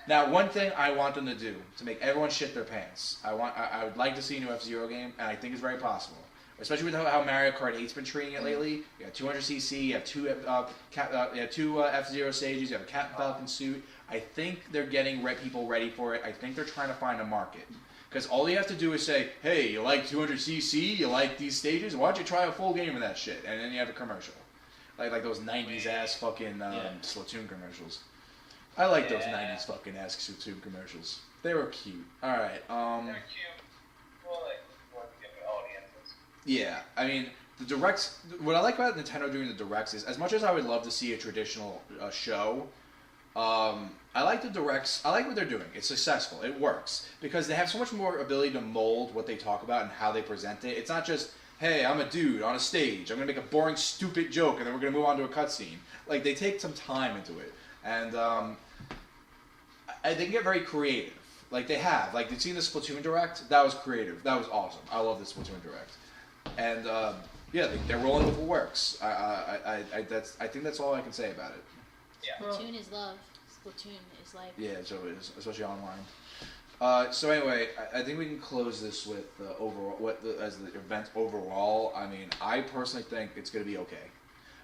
Now, one thing I want them to do to make everyone shit their pants. I would like to see a new F-Zero game, and I think it's very possible. Especially with how Mario Kart 8's been treating it lately. You have 200cc, you have two F-Zero stages, you have a Captain Falcon suit. I think they're getting people ready for it. I think they're trying to find a market. Because all you have to do is say, hey, you like 200cc, you like these stages, why don't you try a full game of that shit? And then you have a commercial. Like those 90s ass fucking Splatoon commercials. I like those 90s fucking ass Splatoon commercials. They were cute. Alright, They're cute. Well, like, for different audiences. yeah, I mean, the directs, what I like about Nintendo doing the directs is, as much as I would love to see a traditional show, I like the directs. I like what they're doing. It's successful. It works. Because they have so much more ability to mold what they talk about and how they present it. It's not just, hey, I'm a dude on a stage. I'm going to make a boring, stupid joke, and then we're going to move on to a cutscene. Like, they take some time into it. And they can get very creative. Like, they have. Like, you've seen the Splatoon Direct? That was creative. That was awesome. I love the Splatoon Direct. And, yeah, they're rolling with what works. I think that's all I can say about it. Yeah. Splatoon is love. Splatoon is life. Yeah, so it is, especially online. So anyway, I think we can close this with as the event overall. I mean, I personally think it's going to be okay.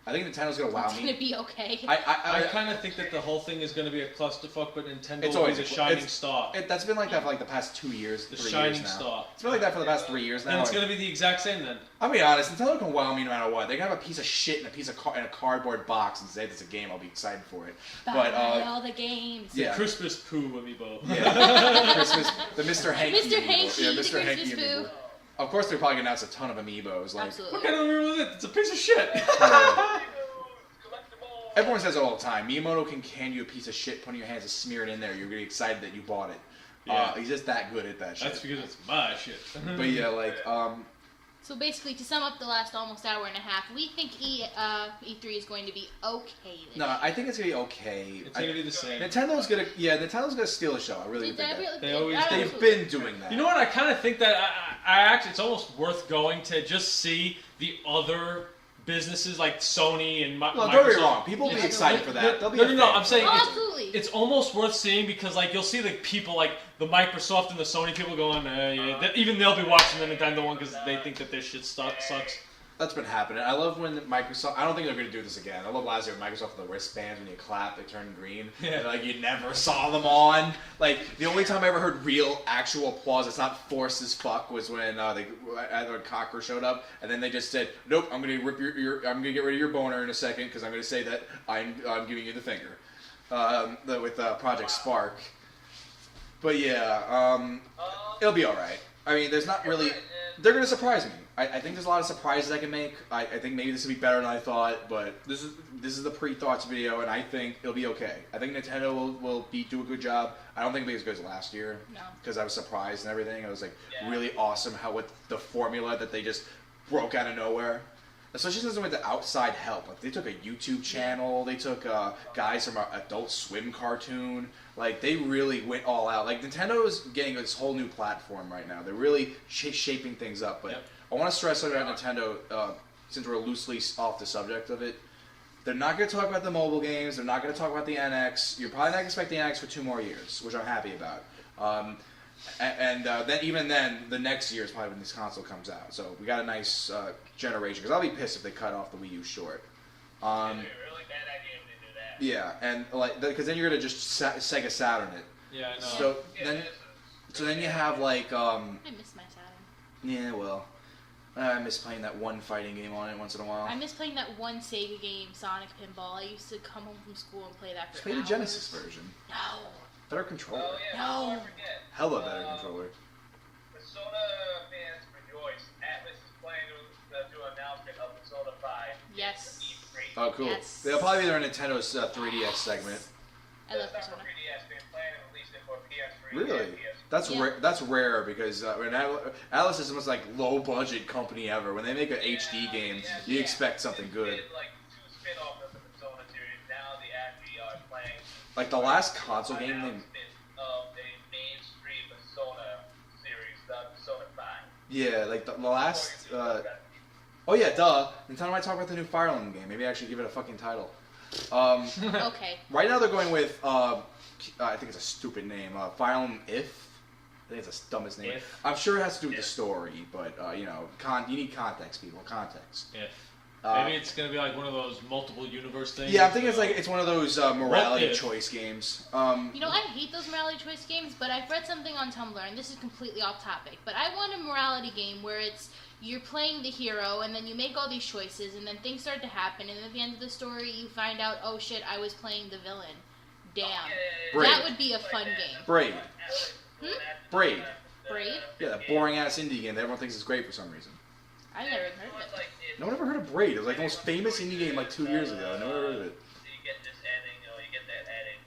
I think Nintendo's going to wow It's me. gonna be okay. I kind of think that the whole thing is going to be a clusterfuck, but Nintendo It's will be always the a shining star. That's been like that for like the past 2 years, The 3 shining years now. star. It's been like that for the past 3 years now. And it's going to be the exact same then. I'll be honest, Nintendo can wow me no matter what. They can have a piece of shit in a cardboard box and say it's a game. I'll be excited for it. But Buy all the games. yeah, Christmas poo amiibo. yeah, Christmas, the Mr. Hanky, Mr. amiibo. Hanky, Yeah, the Mr. Hanky Christmas amiibo. poo. Of course, they're probably gonna announce a ton of amiibos. Like, Absolutely. What kind of amiibo is it? It's a piece of shit. everyone says it all the time. Miyamoto can hand you a piece of shit, put it in your hands, and smear it in there. You're gonna be excited that you bought it. Yeah. He's just that good at that shit. That's because it's my shit. But yeah, like, So basically, to sum up the last almost hour and a half, we think E3 is going to be okay. No, I think it's gonna be okay. It's gonna be the same. Nintendo Nintendo's gonna steal the show. I really think that. They've been doing that. You know what? I kind of think that I actually it's almost worth going to just see the other businesses like Sony and Microsoft. No, don't get me wrong. People will be excited for that. They'll be no. I'm saying absolutely. it's almost worth seeing because like you'll see the people like the Microsoft and the Sony people going, even they'll be watching the Nintendo one because they think that this shit sucks. That's been happening. I love when Microsoft. I don't think they're going to do this again. I love last year when Microsoft with the wristbands when you clap, they turn green. Yeah. And, like you never saw them on. Like the only time I ever heard real, actual applause, it's not forced as fuck, was when either Cocker showed up, and then they just said, "Nope, I'm going to rip I'm going to get rid of your boner in a second because I'm going to say that I'm giving you the finger." With Project Spark. But yeah, it'll be all right. I mean, there's not really. They're going to surprise me. I think there's a lot of surprises I can make. I think maybe this will be better than I thought, but this is the pre-thoughts video, and I think it'll be okay. I think Nintendo will do a good job. I don't think it'll be as good as last year. No. Because I was surprised and everything. I was like really awesome with the formula that they just broke out of nowhere. Especially since they went to outside help. Like they took a YouTube channel. They took guys from an Adult Swim cartoon. Like they really went all out. Like Nintendo is getting this whole new platform right now. They're really shaping things up. But I want to stress something about Nintendo, since we're loosely off the subject of it. They're not going to talk about the mobile games. They're not going to talk about the NX. You're probably not going to expect the NX for 2 more years, which I'm happy about. Then the next year is probably when this console comes out. So we got a nice generation. Because I'll be pissed if they cut off the Wii U short. It's a really bad idea if they do that. Yeah, and because then you're gonna just Sega Saturn it. Yeah, I know. So then you have like I miss my Saturn. yeah, well, I miss playing that one fighting game on it once in a while. I miss playing that one Sega game, Sonic Pinball. I used to come home from school and play that for Play the hours. Genesis version. No. Better controller. Oh yeah, No. I forget. Hella better controller. Persona fans rejoice. Atlas is planning to do an announcement of Persona 5. Yes. E3. Oh, cool. Yes. They'll probably be there in Nintendo's 3DS segment. I love That's not Persona. for 3DS. They're planning to release it for PS3 Really? and PS4. That's Yeah. That's rare because when Atlas is the most like low budget company ever. When they make an HD game, you expect something They good. did like 2 spin-offs of the Persona series. Now they actually are playing Like the last console game they. announcement of a mainstream Persona series, the Persona 5. Yeah, like the last. Before you do that. Oh yeah, duh. Nintendo might talk about the new Fire Emblem game. Maybe I should give it a fucking title. Okay. Right now they're going with I think it's a stupid name. Fire Emblem If. I think it's the dumbest name. If. I'm sure it has to do with the story, but you know, you need context, people. Context. If. Uh, Maybe it's gonna be like one of those multiple universe things. Yeah, I'm thinking it's one of those morality If. choice games. You know, I hate those morality choice games, but I've read something on Tumblr, and this is completely off topic, but I want a morality game where you're playing the hero, and then you make all these choices, and then things start to happen, and at the end of the story, you find out, oh shit, I was playing the villain. Damn. Braid. That would be a fun game. Braid. Braid. Braid? Yeah, that boring ass indie game that everyone thinks is great for some reason. I never heard of it. No one ever heard of Braid. It was like the most famous indie game like 2 years ago. No one ever heard of it. You get this ending, you get that ending.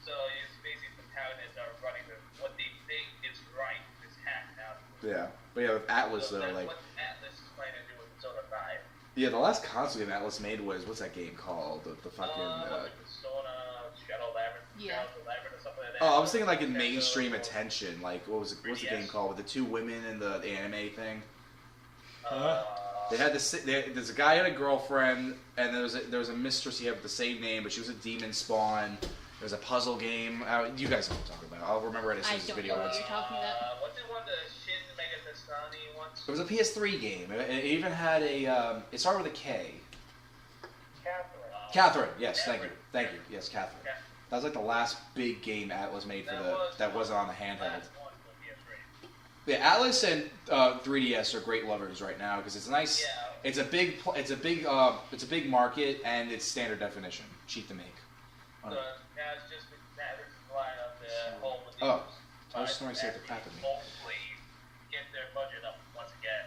So it's basically the protagonists are running what they think is right is happening now. Yeah, but yeah, with Atlas though, That's like what Atlas is planning to do with Persona 5. yeah, the last console game Atlas made was what's that game called? The fucking. Persona Shadow Labyrinth, Yeah. Shadow Labyrinth or something like that. Oh, I was thinking like in Nintendo- mainstream attention. Like what's the game 3DS. called with the 2 women and the anime thing? Huh? They had there's a guy had a girlfriend, and there was a mistress he had with the same name, but she was a demon spawn. There was a puzzle game. You guys know what I'm talking about. I'll remember it as soon I as this don't video know what ends. you're talking about. What's the one the Shin Megatasani ones? It was a PS3 game. It even had a. It started with a K. Catherine. Yes, thank you. Yes, Catherine. Yeah. That was like the last big game Atlas made for that wasn't on the handheld. Last one for PS3. Yeah, Atlas and 3DS are great lovers right now because it's nice. Yeah. It's a big market and it's standard definition, cheap to make. So now it's just that is why the whole with Oh, these I was just going to say the actually crap at me. hopefully get their budget up once again.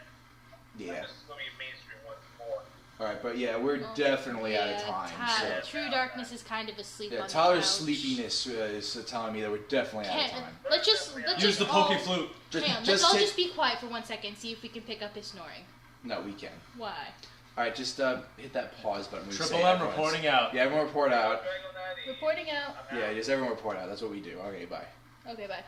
Yeah. This is gonna be mainstream once more. All right, but yeah, we're definitely out of time. Tyler, So. True Darkness is kind of asleep Yeah, on Tyler's the couch. sleepiness is telling me that we're definitely out of Can't- time. let's Use just the all, Poke Flute. Just, hang on, let's just all take- just be quiet for 1 second, see if we can pick up his snoring. No, we can. Why? All right, just hit that pause button. When we Triple say M it once. reporting out. Yeah, everyone report out. Reporting out. Yeah, just everyone report out. That's what we do. Okay, bye. Okay, bye.